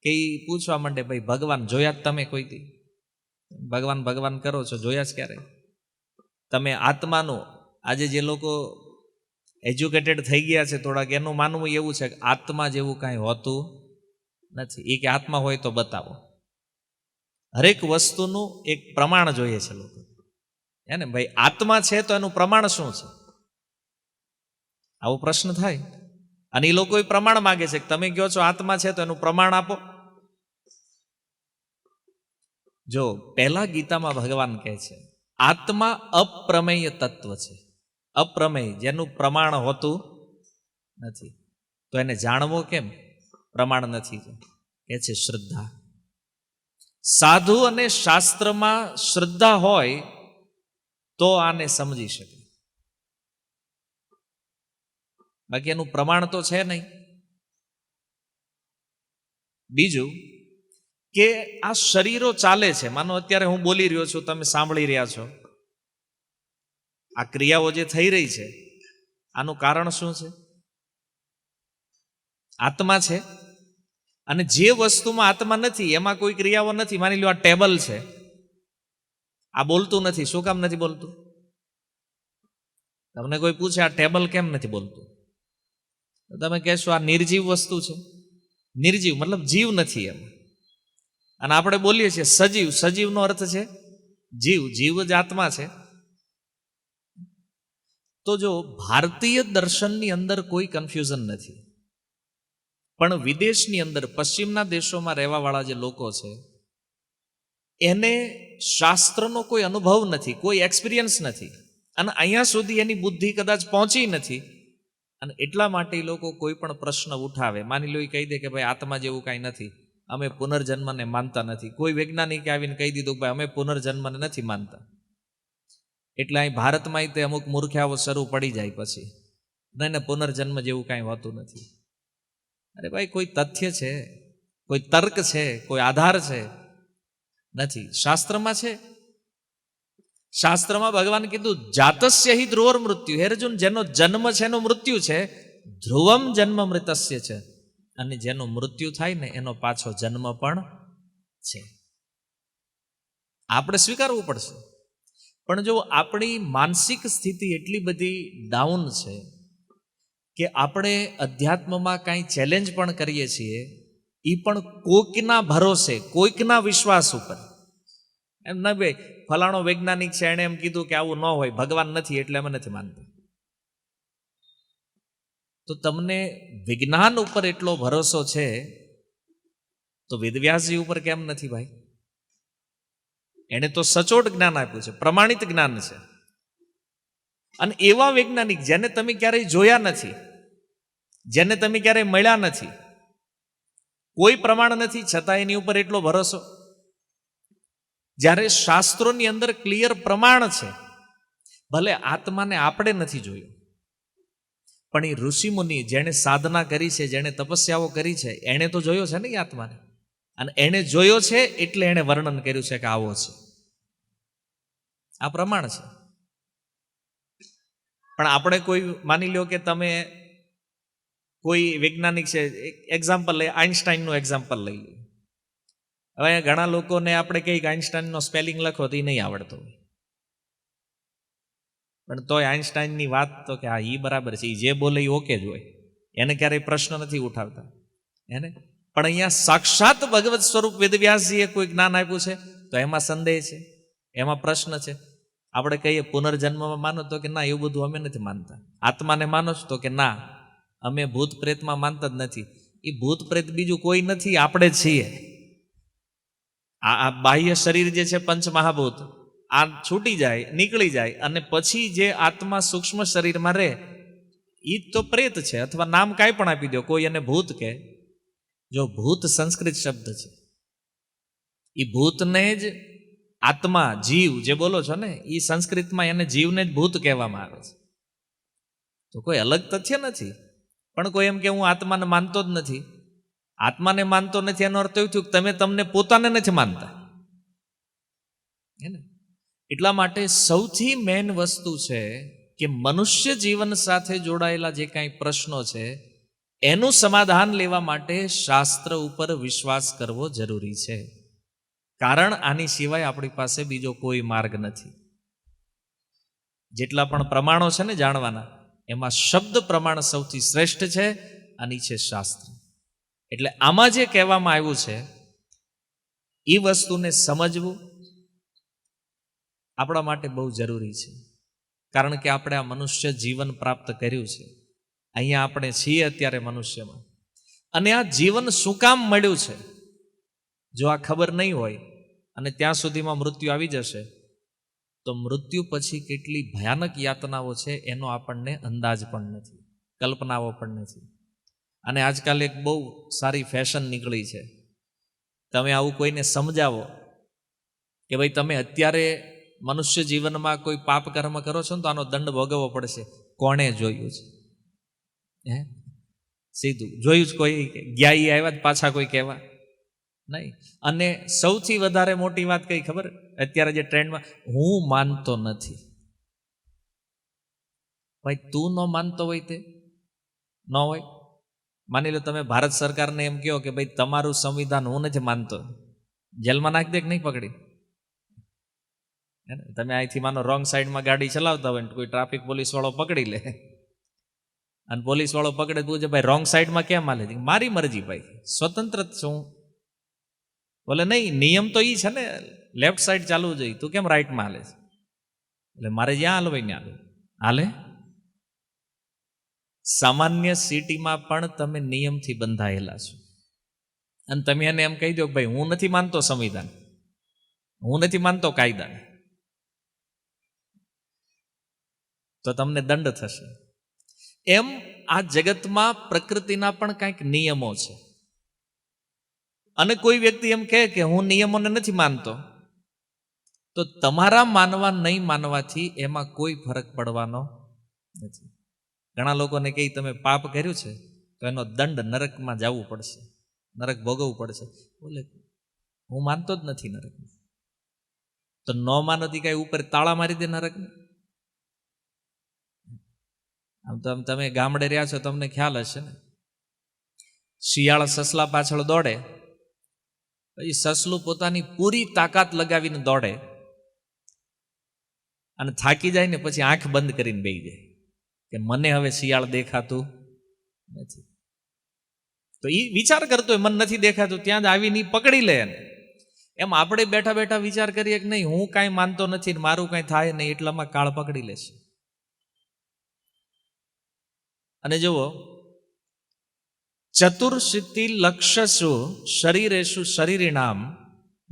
કે એ પૂછવા માંડે, ભાઈ ભગવાન જોયા જ તમે કોઈ દી? ભગવાન ભગવાન કરો છો, જોયા જ ક્યારે? તમે આત્માનું, આજે જે લોકો એજ્યુકેટેડ થઈ ગયા છે થોડાક, એનું માનવું એવું છે કે આત્મા જેવું કાંઈ હોતું નથી. એ કે આત્મા હોય તો બતાવો. હરેક વસ્તુનું એક પ્રમાણ જોઈએ છે લોકો, હે ને ભાઈ? આત્મા છે તો એનું પ્રમાણ શું છે? આવો પ્રશ્ન થાય. અને એ લોકો પ્રમાણ માગે છે કે તમે કહો છો આત્મા છે તો એનું પ્રમાણ આપો. જો પહેલા ગીતામાં ભગવાન કહે છે આત્મા અપ્રમેય તત્વ છે. અપ્રમેય, જેનું પ્રમાણ હોતું નથી. તો એને જાણવો કેમ? પ્રમાણ નથી. કે છે શ્રદ્ધા. સાધુ અને શાસ્ત્રમાં શ્રદ્ધા હોય તો આને સમજી શકે, બાકી એનું પ્રમાણ તો છે નહીં. બીજું કે આ શરીરો ચાલે છે, માનો અત્યારે હું બોલી રહ્યો છું, તમે સાંભળી રહ્યા છો, આ ક્રિયાઓ જે થઈ રહી છે આનું કારણ શું છે? આત્મા છે. અને જે વસ્તુમાં આત્મા નથી એમાં કોઈ ક્રિયાઓ નથી. માની લો આ ટેબલ છે, આ બોલતું નથી. શું કામ નથી બોલતું? તમને કોઈ પૂછે આ ટેબલ કેમ નથી બોલતું, તો તમે કહેશો આ નિર્જીવ વસ્તુ છે. નિર્જીવ મતલબ જીવ નથી એમ. અને આપણે બોલીએ છીએ સજીવ. સજીવનો અર્થ છે જીવ. જીવ જ આત્મા છે. તો જો ભારતીય દર્શનની અંદર કોઈ કન્ફ્યુઝન નથી, પણ વિદેશની અંદર પશ્ચિમના દેશોમાં રહેવાવાળા જે લોકો છે એને શાસ્ત્રનો કોઈ અનુભવ નથી, કોઈ એક્સપિરિયન્સ નથી, અને અહીંયા સુધી એની બુદ્ધિ કદાચ પહોંચી નથી. અને એટલા માટે એ લોકો કોઈ પણ પ્રશ્ન ઉઠાવે, માની લો એ કહી દે કે ભાઈ આત્મા જેવું કાંઈ નથી, અમે પુનર્જન્મને માનતા નથી. કોઈ વૈજ્ઞાનિકે આવીને કહી દીધું કે ભાઈ અમે પુનર્જન્મને નથી માનતા. એટલે અહીં ભારતમાં તે અમુક મૂર્ખ્યાઓ શરૂ પડી જાય પછી એને પુનર્જન્મ જેવું કાંઈ હોતું નથી. અરે ભાઈ કોઈ તથ્ય છે, કોઈ તર્ક છે, કોઈ આધાર છે? નથી. શાસ્ત્રમાં છે. શાસ્ત્રમાં ભગવાન કીધું જાતસ્ય હિ ધ્રુવર મૃત્યુ. હે અર્જુન, જેનો જન્મ છે એનું મૃત્યુ છે. ધ્રુવમ જન્મ મૃતસ્ય છે. અને જેનું મૃત્યુ થાય ને એનો પાછો જન્મ પણ છે. આપણે સ્વીકારવું પડશે. પણ જો આપણી માનસિક સ્થિતિ એટલી બધી ડાઉન છે કે આપણે અધ્યાત્મમાં કાંઈ ચેલેન્જ પણ કરીએ છીએ એ પણ કોઈકના ભરોસે, કોઈકના વિશ્વાસ ઉપર. એમ ના ભાઈ ફલાણો વૈજ્ઞાનિક છે એણે એમ કીધું કે આવું ન હોય, ભગવાન નથી એટલે અમે નથી માનતા. તો તમને વિજ્ઞાન ઉપર એટલો ભરોસો છે તો વેદવ્યાસજી ઉપર કેમ નથી ભાઈ? એણે તો સચોટ જ્ઞાન આપ્યું છે, પ્રમાણિત જ્ઞાન છે. અને એવા વૈજ્ઞાનિક જેને તમે ક્યારેય જોયા નથી, જેને તમે ક્યારેય મળ્યા નથી, કોઈ પ્રમાણ નથી, છતાં એની ઉપર એટલો ભરોસો. જ્યારે શાસ્ત્રોની અંદર ક્લિયર પ્રમાણ છે. ભલે આત્માને આપણે નથી જોયું, પણ એ ઋષિમુનિ જેણે સાધના કરી છે, જેણે તપસ્યાઓ કરી છે, એણે તો જોયો છે ને એ આત્માને. અને એણે જોયો છે એટલે એણે વર્ણન કર્યું છે કે આવો છે. આ પ્રમાણ છે. પણ આપણે કોઈ માની લો કે તમે કોઈ વૈજ્ઞાનિક છે, એક્ઝામ્પલ લઈ, આઇન્સ્ટાઈનનું એક્ઝામ્પલ લઈ લઈએ. હવે ઘણા લોકોને આપણે કહીએ કે આઇન્સ્ટાઈનનો સ્પેલિંગ લખો તો એ નહીં આવડતો, પણ તોય આઇન્સ્ટાઈનની વાત તો કે હા એ બરાબર છે, એ જે બોલે એ ઓકે જ હોય, એને ક્યારેય પ્રશ્ન નથી ઉઠાવતા એને. પણ અહીંયા સાક્ષાત ભગવત સ્વરૂપ વેદવ્યાસજીએ કોઈ જ્ઞાન આપ્યું છે તો એમાં સંદેહ છે, એમાં પ્રશ્ન છે. આપણે કહીએ પુનર્જન્મમાં માનો તો કે ના એવું બધું અમે નથી માનતા. આત્માને માનો છો તો કે ના અમે ભૂત પ્રેતમાં માનતા જ નથી. એ ભૂત પ્રેત બીજું કોઈ નથી, આપણે જ છીએ. આ બાહ્ય શરીર જે છે પંચ મહાભૂત, આ છૂટી જાય, નીકળી જાય, અને પછી જે આત્મા સૂક્ષ્મ શરીરમાં રહે એ તો પ્રેત છે, અથવા નામ કાંઈ પણ આપી દો, કોઈ એને ભૂત કહે. જો ભૂત સંસ્કૃત શબ્દ છે, એ ભૂતને જ આત્મા, જીવ જે બોલો છો ને, એ સંસ્કૃતમાં એને જીવને જ ભૂત કહેવામાં આવે છે. તો કોઈ અલગ તથ્ય નથી. પણ કોઈ એમ કે હું આત્માને માનતો જ નથી, આત્માને માનતો નથી, એનો અર્થ એવું થયું કે તમે તમને પોતાને નથી માનતા. હે ને? એટલા માટે સૌથી મેઇન વસ્તુ છે કે મનુષ્ય જીવન સાથે જોડાયેલા જે કાંઈ પ્રશ્નો છે એનું સમાધાન લેવા માટે શાસ્ત્ર ઉપર વિશ્વાસ કરવો જરૂરી છે. કારણ આની સિવાય આપણી પાસે બીજો કોઈ માર્ગ નથી. જેટલા પણ પ્રમાણો છે ને જાણવાના, એમાં શબ્દ પ્રમાણ સૌથી શ્રેષ્ઠ છે, અને છે શાસ્ત્ર. એટલે આમાં જે કહેવામાં આવ્યું છે એ વસ્તુને સમજવું આપણા માટે બહુ જરૂરી છે. કારણ કે આપણે આ મનુષ્ય જીવન પ્રાપ્ત કર્યું છે અહીંયા આપણે છીએ અત્યારે મનુષ્યમાં. અને આ જીવન શું કામ મળ્યું છે, જો આ ખબર નહીં હોય અને ત્યાં સુધીમાં મૃત્યુ આવી જશે, તો મૃત્યુ પછી કેટલી ભયાનક યાતનાઓ છે એનો આપણને અંદાજ પણ નથી, કલ્પનાઓ પણ નથી. અને આજકાલ એક બહુ સારી ફેશન નીકળી છે, તમે આવું કોઈને સમજાવો કે ભાઈ તમે અત્યારે મનુષ્ય જીવનમાં કોઈ પાપ કર્મ કરો છો ને તો આનો દંડ ભોગવવો પડશે. કોણે જોયું છે? હે, સીધું જોયું જ કોઈ ગયા ઈ આવ્યા પાછા કોઈ કહેવા નહીં. અને સૌથી વધારે મોટી વાત કઈ ખબર? અત્યારે જે ટ્રેન્ડમાં, હું માનતો નથી. ભાઈ તું ન માનતો હોય તે ન હોય. માની લો તમે ભારત સરકારને એમ કહો કે ભાઈ તમારું સંવિધાન હું નથી માનતો, જેલમાં નાખી દે કે નહીં પકડી? તમે અહીંથી માનો રોંગ સાઈડમાં ગાડી ચલાવતા હોય ને કોઈ ટ્રાફિક પોલીસ વાળો પકડી લે, અને પોલીસ વાળો પકડે પૂછે ભાઈ રોંગ સાઈડમાં કેમ હાલે? મારી મરજી ભાઈ, સ્વતંત્ર છું. બોલે નહીં, નિયમ તો ઈ છે ને, લેફ્ટ સાઈડ ચાલવું જોઈએ, તું કેમ રાઈટમાં હાલે છે? એટલે મારે જ્યાં હાલવાય ને હાલે. સામાન્ય સિટીમાં પણ તમે નિયમથી બંધાયેલા છો, અને તમે એને એમ કહી દો કે ભાઈ હું નથી માનતો સંવિધાન, હું નથી માનતો કાયદાને, તો તમને દંડ થશે. એમ આ જગતમાં પ્રકૃતિના પણ કંઈક નિયમો છે. અને કોઈ વ્યક્તિ એમ કહે કે હું નિયમોને નથી માનતો, તો તમારા માનવા નહીં માનવાથી એમાં કોઈ ફરક પડવાનો નથી. ઘણા લોકોને કહે તમે પાપ કર્યું છે તો એનો દંડ નરકમાં જવું પડશે, નરક ભોગવવું પડશે. બોલે હું માનતો જ નથી નરકમાં. તો ન માનોથી કઈ ઉપર તાળા મારી દે નરકને? આમ તો તમે ગામડે રહ્યા છો, તમને ખ્યાલ હશે ને, શિયાળ સસલા પાછળ દોડે, પછી સસલું પોતાની પૂરી તાકાત લગાવીને દોડે અને થાકી જાય ને પછી આંખ બંધ કરીને બેસી જાય કે મને હવે શિયાળ દેખાતું નથી. તો એ વિચાર કરતો હોય મન નથી દેખાતું, ત્યાં જ આવીને પકડી લે. એમ આપણે બેઠા બેઠા વિચાર કરીએ કે નહીં હું કાંઈ માનતો નથી, મારું કાંઈ થાય નહીં, એટલામાં કાળ પકડી લેશે. અને જુઓ, ચતુર્સિદ્ધિ લક્ષસુ શરીરેષુ શરીરિણામ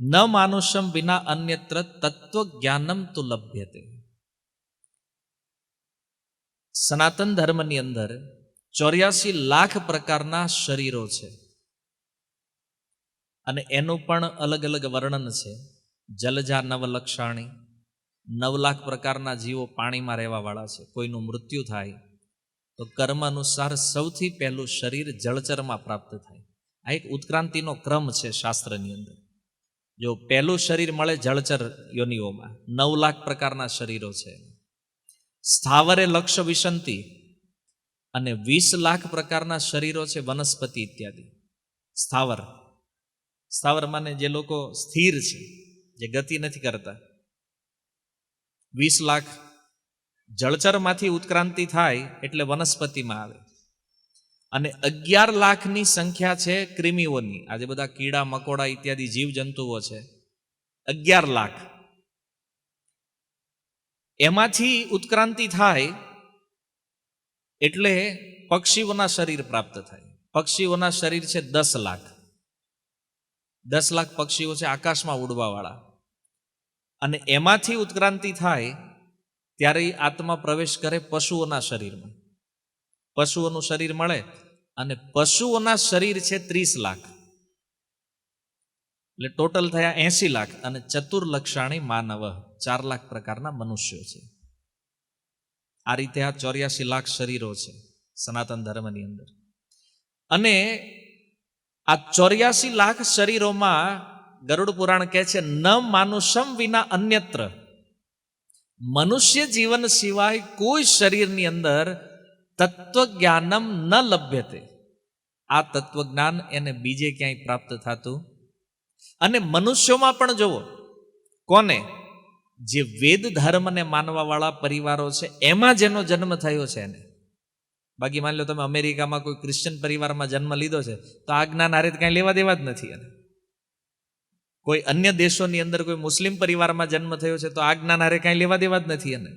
ન માનુષમ વિના અન્યત્ર તત્વજ્ઞાનમ તુ લભ્યતે. સનાતન ધર્મની અંદર 84 લાખ પ્રકારના શરીરો છે, અને એનું પણ અલગ અલગ વર્ણન છે. જલજા નવલક્ષાણી, 9 લાખ પ્રકારના જીવો પાણીમાં રહેવાવાળા છે. કોઈનું મૃત્યુ થાય તો કર્મ અનુસાર સૌથી પહેલું શરીર જળચરમાં પ્રાપ્ત થાય. આ એક ઉત્ક્રાંતિનો ક્રમ છે શાસ્ત્રની અંદર. જો પહેલું શરીર મળે જળચર યોનિઓમાં, 9 લાખ પ્રકારના શરીરો છે. સ્થાવરે લક્ષ વિશંતિ, અને 20 લાખ પ્રકારના શરીરો છે વનસ્પતિ ઇત્યાદિ. સ્થાવર, સ્થાવર માને જે લોકો સ્થિર છે, જે ગતિ નથી કરતા. 20 લાખ જળચરમાંથી ઉત્ક્રાંતિ થાય એટલે વનસ્પતિમાં આવે. અને 11 લાખની સંખ્યા છે ક્રિમીઓની. આજે બધા કીડા મકોડા ઇત્યાદિ જીવ જંતુઓ છે, 11 લાખ. એમાંથી ઉત્ક્રાંતિ થાય એટલે પક્ષીઓના શરીર પ્રાપ્ત થાય. પક્ષીઓના શરીર છે 10 લાખ. 10 લાખ પક્ષીઓ છે આકાશમાં ઉડવાવાળા. અને એમાંથી ઉત્ક્રાંતિ થાય ત્યારે આત્મા પ્રવેશ કરે પશુઓના શરીરમાં. પશુઓનું શરીર મળે, અને પશુઓના શરીર છે 30 લાખ. એટલે ટોટલ થયા 80 લાખ. અને ચતુર્લક્ષાણી માનવ, 4 લાખ પ્રકારના મનુષ્યો છે. આ રીતે આ 84 લાખ શરીરો છે સનાતન ધર્મની અંદર. અને આ 84 લાખ શરીરોમાં ગરુડ પુરાણ કહે છે ન માનુષમ વિના અન્યત્ર. મનુષ્ય જીવન સિવાય કોઈ શરીરની અંદર તત્વજ્ઞાનમ ન લભ્યતે. આ તત્વજ્ઞાન એને બીજે ક્યાંય પ્રાપ્ત થતું. અને મનુષ્યોમાં પણ જુઓ, કોને? જે વેદ ધર્મને માનવાવાળા પરિવારો છે એમાં જેનો જન્મ થયો છે એને. બાકી માની લો તમે અમેરિકામાં કોઈ ક્રિશ્ચિયન પરિવારમાં જન્મ લીધો છે તો આ જ્ઞાન હારે કાંઈ લેવા દેવા જ નથી એને. કોઈ અન્ય દેશોની અંદર કોઈ મુસ્લિમ પરિવારમાં જન્મ થયો છે તો આ જ્ઞાન હારે કાંઈ લેવા દેવા જ નથી એને.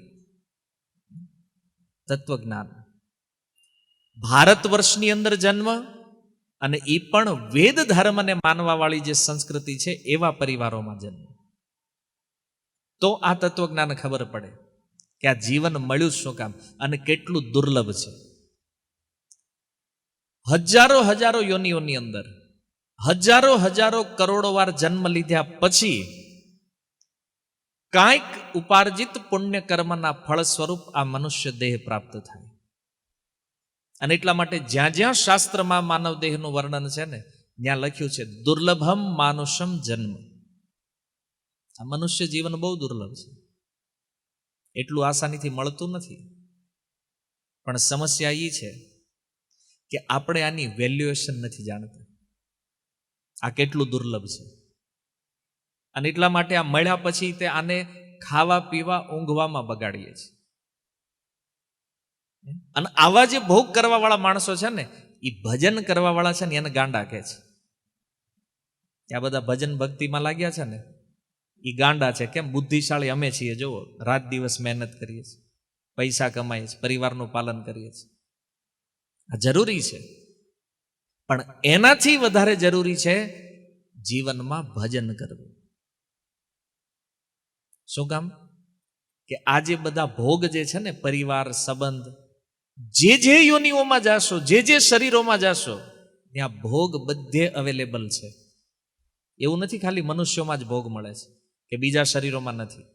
તત્વજ્ઞાન ભારત વર્ષની અંદર જન્મ, અને એ પણ વેદ ધર્મને માનવાવાળી જે સંસ્કૃતિ છે એવા પરિવારોમાં જન્મ. તો આ તત્વજ્ઞાન ખબર પડે કે આ જીવન મળ્યું શું કામ અને કેટલું દુર્લભ છે. હજારો હજારો યોનિઓની અંદર હજારો હજારો કરોડો વાર જન્મ લીધા પછી કાંઈક ઉપાર્જિત પુણ્ય કર્મના ફળ સ્વરૂપ આ મનુષ્ય દેહ પ્રાપ્ત થાય. અને એટલા માટે જ્યાં જ્યાં શાસ્ત્રમાં માનવ દેહનું વર્ણન છે ને ત્યાં લખ્યું છે દુર્લભમ માનુષમ જન્મ. આ મનુષ્ય જીવન બહુ દુર્લભ છે, એટલું આસાનીથી મળતું નથી. પણ સમસ્યા એ છે કે આપણે આની વેલ્યુએશન નથી જાણતા, આ કેટલું દુર્લભ છે. અને એટલા માટે આ મળ્યા પછી તે આને ખાવા પીવા ઊંઘવામાં બગાડીએ છીએ. અને આવા જે ભોગ કરવા વાળા માણસો છે ને એ ભજન કરવા વાળા છે ને એને ગાંડા કહે છે. આ બધા ભજન ભક્તિમાં લાગ્યા છે ને એ ગાંડા છે. કેમ? બુદ્ધિશાળી અમે છીએ, જુઓ, રાત દિવસ મહેનત કરીએ છીએ, પૈસા કમાઈએ છીએ, પરિવારનું પાલન કરીએ છીએ. આ જરૂરી છે, પણ એનાથી વધારે જરૂરી છે જીવનમાં ભજન કરવું. શું કામ? કે આ જે બધા ભોગ જે છે ને, પરિવાર, સંબંધ, જે યોનિઓમાં જાશો, જે શરીરોમાં જાશો, ત્યાં ભોગ બધે અવેલેબલ છે. એવું નથી ખાલી મનુષ્યોમાં જ ભોગ મળે છે કે બીજા શરીરોમાં નથી.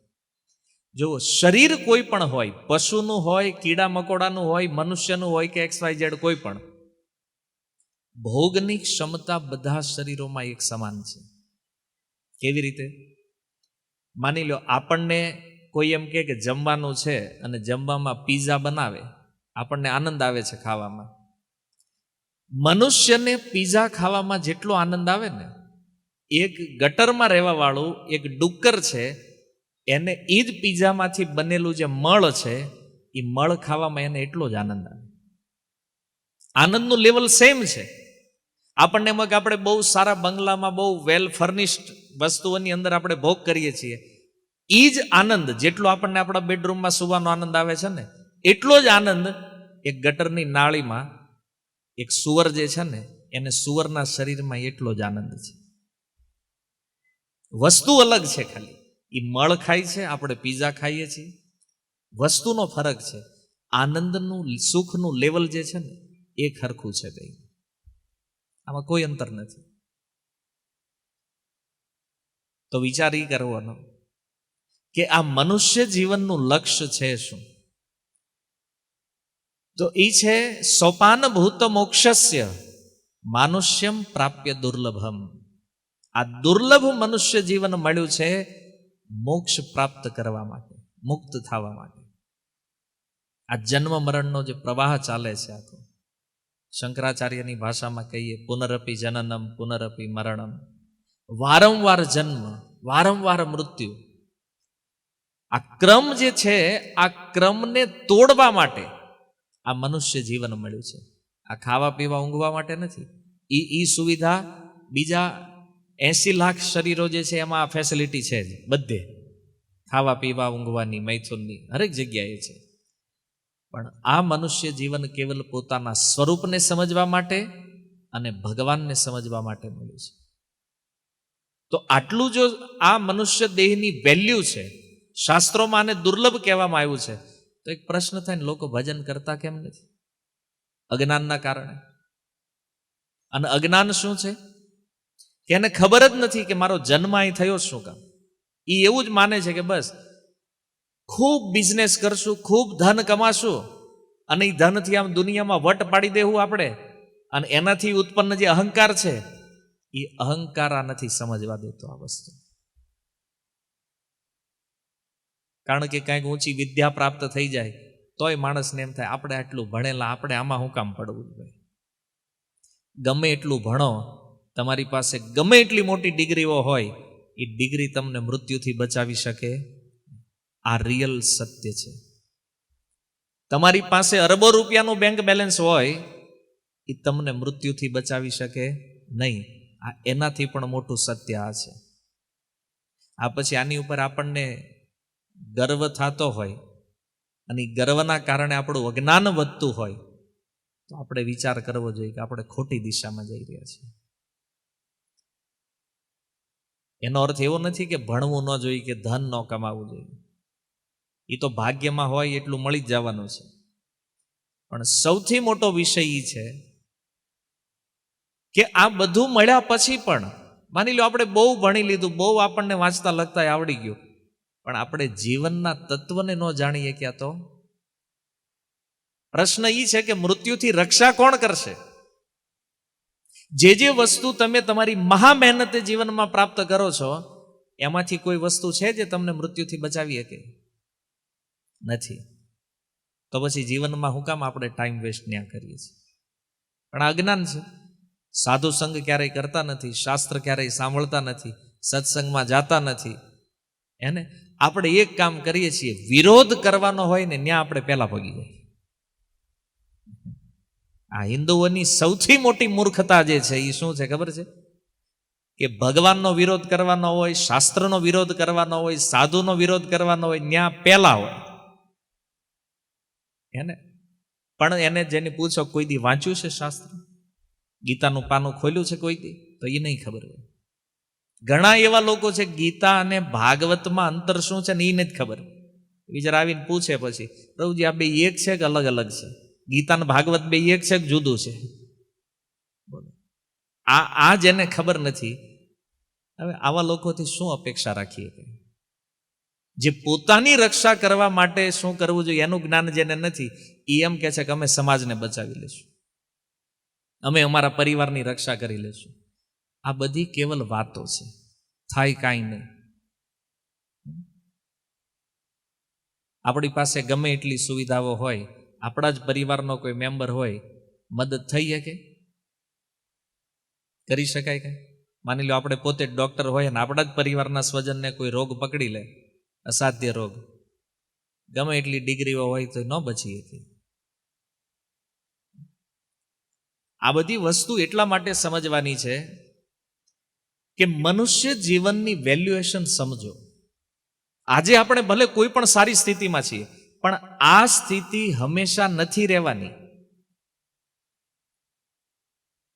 જો શરીર કોઈ પણ હોય, પશુનું હોય, કીડા મકોડાનું હોય, મનુષ્યનું હોય કે XYZ કોઈ પણ, ભોગની ક્ષમતા બધા શરીરોમાં એક સમાન છે. કેવી રીતે? માની લો આપણને કોઈ એમ કે જમવાનું છે અને જમવામાં પીઝા બનાવે, આપણને આનંદ આવે છે ખાવામાં. મનુષ્યને પીઝા ખાવામાં જેટલો આનંદ આવે ને, એક ગટરમાં રહેવા વાળું એક ડુક્કર છે, એને એ જ પીઝામાંથી બનેલું જે મળ છે એ મળ ખાવામાં એને એટલો જ આનંદ આવે. આનંદનું લેવલ સેમ છે. આપણને એમાં કે આપણે બહુ સારા બંગલામાં બહુ વેલ ફર્નિશ્ડ વસ્તુઓની અંદર આપણે ભોગ કરીએ છીએ, એ જ આનંદ જેટલો આપણને આપણા બેડરૂમમાં સુવાનો આનંદ આવે છે ને, એટલો જ આનંદ એક ગટરની નાળીમાં એક સુવર જે છે ને એને સુવરના શરીરમાં એટલો જ આનંદ છે. વસ્તુ અલગ છે, ખાલી એ મળ ખાય છે, આપણે પીઝા ખાઈએ છીએ, વસ્તુનો ફરક છે. આનંદનું, સુખનું લેવલ જે છે ને એ ખરખું છે ભાઈ, આમાં કોઈ અંતર નથી. તો વિચાર એ કરવાનો કે આ મનુષ્ય જીવનનું લક્ષ્ય છે શું? તો એ છે સોપાન ભૂત મોક્ષસ્ય માનુષ્યમ પ્રાપ્ય દુર્લભમ. આ દુર્લભ મનુષ્ય જીવન મળ્યું છે મોક્ષ પ્રાપ્ત કરવા માટે, મુક્ત થવા માટે. આ જન્મ મરણનો જે પ્રવાહ ચાલે છે આખો, શંકરાચાર્યની ભાષામાં કહીએ પુનરપી જનનમ પુનરપી મરણમ, વારંવાર જન્મ, વારંવાર મૃત્યુ. આ ક્રમ જે છે, આ ક્રમને તોડવા માટે આ મનુષ્ય જીવન મળ્યું છે. આ ખાવા પીવા ઊંઘવા માટે નથી. ઈ સુવિધા બીજા 80 લાખ શરીરો જે છે એમાં આ ફેસિલિટી છે જ બધે, ખાવા પીવા ઊંઘવાની, મૈથુનની, હરેક જગ્યાએ છે. પણ આ મનુષ્ય જીવન કેવલ પોતાના સ્વરૂપને સમજવા માટે અને ભગવાનને સમજવા માટે મળ્યું છે. તો આટલું જો આ મનુષ્ય દેહની વેલ્યુ છે, શાસ્ત્રોમાં આને દુર્લભ કહેવામાં આવ્યું છે, તો એક પ્રશ્ન થાય ને, લોકો ભજન કરતા કેમ નથી? અજ્ઞાનના કારણે. અને અજ્ઞાન શું છે કે એને ખબર જ નથી કે મારો જન્મ અહીં થયો શું કામ. એ એવું જ માને છે કે બસ ખૂબ બિઝનેસ કરશું, ખૂબ ધન કમાશું અને એ ધનથી આમ દુનિયામાં વટ પાડી દેવું આપણે, અને એનાથી ઉત્પન્ન જે અહંકાર છે એ અહંકાર આ નથી સમજવા દેતો આ વસ્તુ. કારણ કે કાંઈક ઊંચી વિદ્યા પ્રાપ્ત થઈ જાય તોય માણસને એમ થાય આપણે આટલું ભણેલા, આપણે આમાં શું કામ પડવું જોઈએ? ગમે એટલું ભણો, તમારી પાસે ગમે એટલી મોટી ડિગ્રીઓ હોય, એ ડિગ્રી તમને મૃત્યુથી બચાવી શકે. આ રિયલ સત્ય છે. તમારી પાસે અરબો રૂપિયાનું બેંક બેલેન્સ હોય, એ તમને મૃત્યુથી બચાવી શકે નહીં. આ એનાથી પણ મોટું સત્ય આ છે. આ પછી આની ઉપર આપણને ગર્વ થતો હોય અને ગર્વના કારણે આપણું અજ્ઞાન વધતું હોય, તો તો આપણે વિચાર કરવો જોઈએ કે આપણે ખોટી દિશામાં જઈ રહ્યા છીએ. એનો અર્થ એવો નથી કે ભણવું ન જોઈએ કે ધન ન કમાવવું જોઈએ. એ તો ભાગ્યમાં હોય એટલું મળી જ જવાનું છે. પણ સૌથી મોટો વિષય એ છે કે આ બધું મળ્યા પછી પણ માની લો આપણે બહુ ભણી લીધું, બહુ આપણને વાંચતા લખતા આવડી ગયું, પણ આપણે જીવનના તત્વને ન જાણીએ ક્યાં તો પ્રશ્ન એ છે કે મૃત્યુથી રક્ષા કોણ કરશે? જે વસ્તુ તમે તમારી મહા મહેનતે જીવનમાં પ્રાપ્ત કરો છો એમાંથી કોઈ વસ્તુ છે જે તમને મૃત્યુથી બચાવી શકે? નથી. તો પછી જીવનમાં હું કામ આપણે ટાઈમ વેસ્ટ ત્યાં કરીએ છીએ? પણ અજ્ઞાન છે. સાધુ સંગ ક્યારેય કરતા નથી, શાસ્ત્ર ક્યારેય સાંભળતા નથી, સત્સંગમાં જાતા નથી. એને આપણે એક કામ કરીએ છીએ, વિરોધ કરવાનો હોય ને ત્યાં આપણે પહેલા પગી જાય. આ હિન્દુઓની સૌથી મોટી મૂર્ખતા જે છે એ શું છે ખબર છે? કે ભગવાનનો વિરોધ કરવાનો હોય, શાસ્ત્રનો વિરોધ કરવાનો હોય, સાધુનો વિરોધ કરવાનો હોય, ત્યાં પહેલા હોય એને. પણ એને જેને પૂછો કોઈ દી વાંચ્યું છે શાસ્ત્ર? ગીતાનું પાનું ખોલ્યું છે કોઈ દી? તો એ નહીં ખબર હોય. ઘણા એવા લોકો છે ગીતા અને ભાગવતમાં અંતર શું છે ને એ નથી ખબર. વિચાર આવીને પૂછે પછી, પ્રભુજી આ બે એક છે કે અલગ અલગ છે? ગીતા અને ભાગવત બે એક છે કે જુદું છે? આ જેને ખબર નથી, હવે આવા લોકોથી શું અપેક્ષા રાખીએ? જે પોતાની રક્ષા કરવા માટે શું કરવું જોઈએ એનું જ્ઞાન જેને નથી, એ એમ કહે છે કે અમે સમાજને બચાવી લેશું, અમે અમારા પરિવારની રક્ષા કરી લેશું. આ બધી કેવલ વાતો છે, થાય કાંઈ નહીં. આપણી પાસે ગમે એટલી સુવિધાઓ હોય, આપણા જ પરિવારનો કોઈ મેમ્બર હોય, મદદ થઈ શકે? કરી શકાય કે? માની લો આપણે પોતે જ ડૉક્ટર હોય ને આપણા જ પરિવારના સ્વજનને કોઈ રોગ પકડી લે, અસાધ્ય રોગ, ગમે એટલી ડિગ્રીઓ હોય તો ન બચી શકે. આ બધી વસ્તુ એટલા માટે સમજવાની છે કે મનુષ્ય જીવનની વેલ્યુએશન સમજો. આજે આપણે ભલે કોઈ પણ સારી સ્થિતિમાં છીએ, પણ આ સ્થિતિ હંમેશા નથી રહેવાની.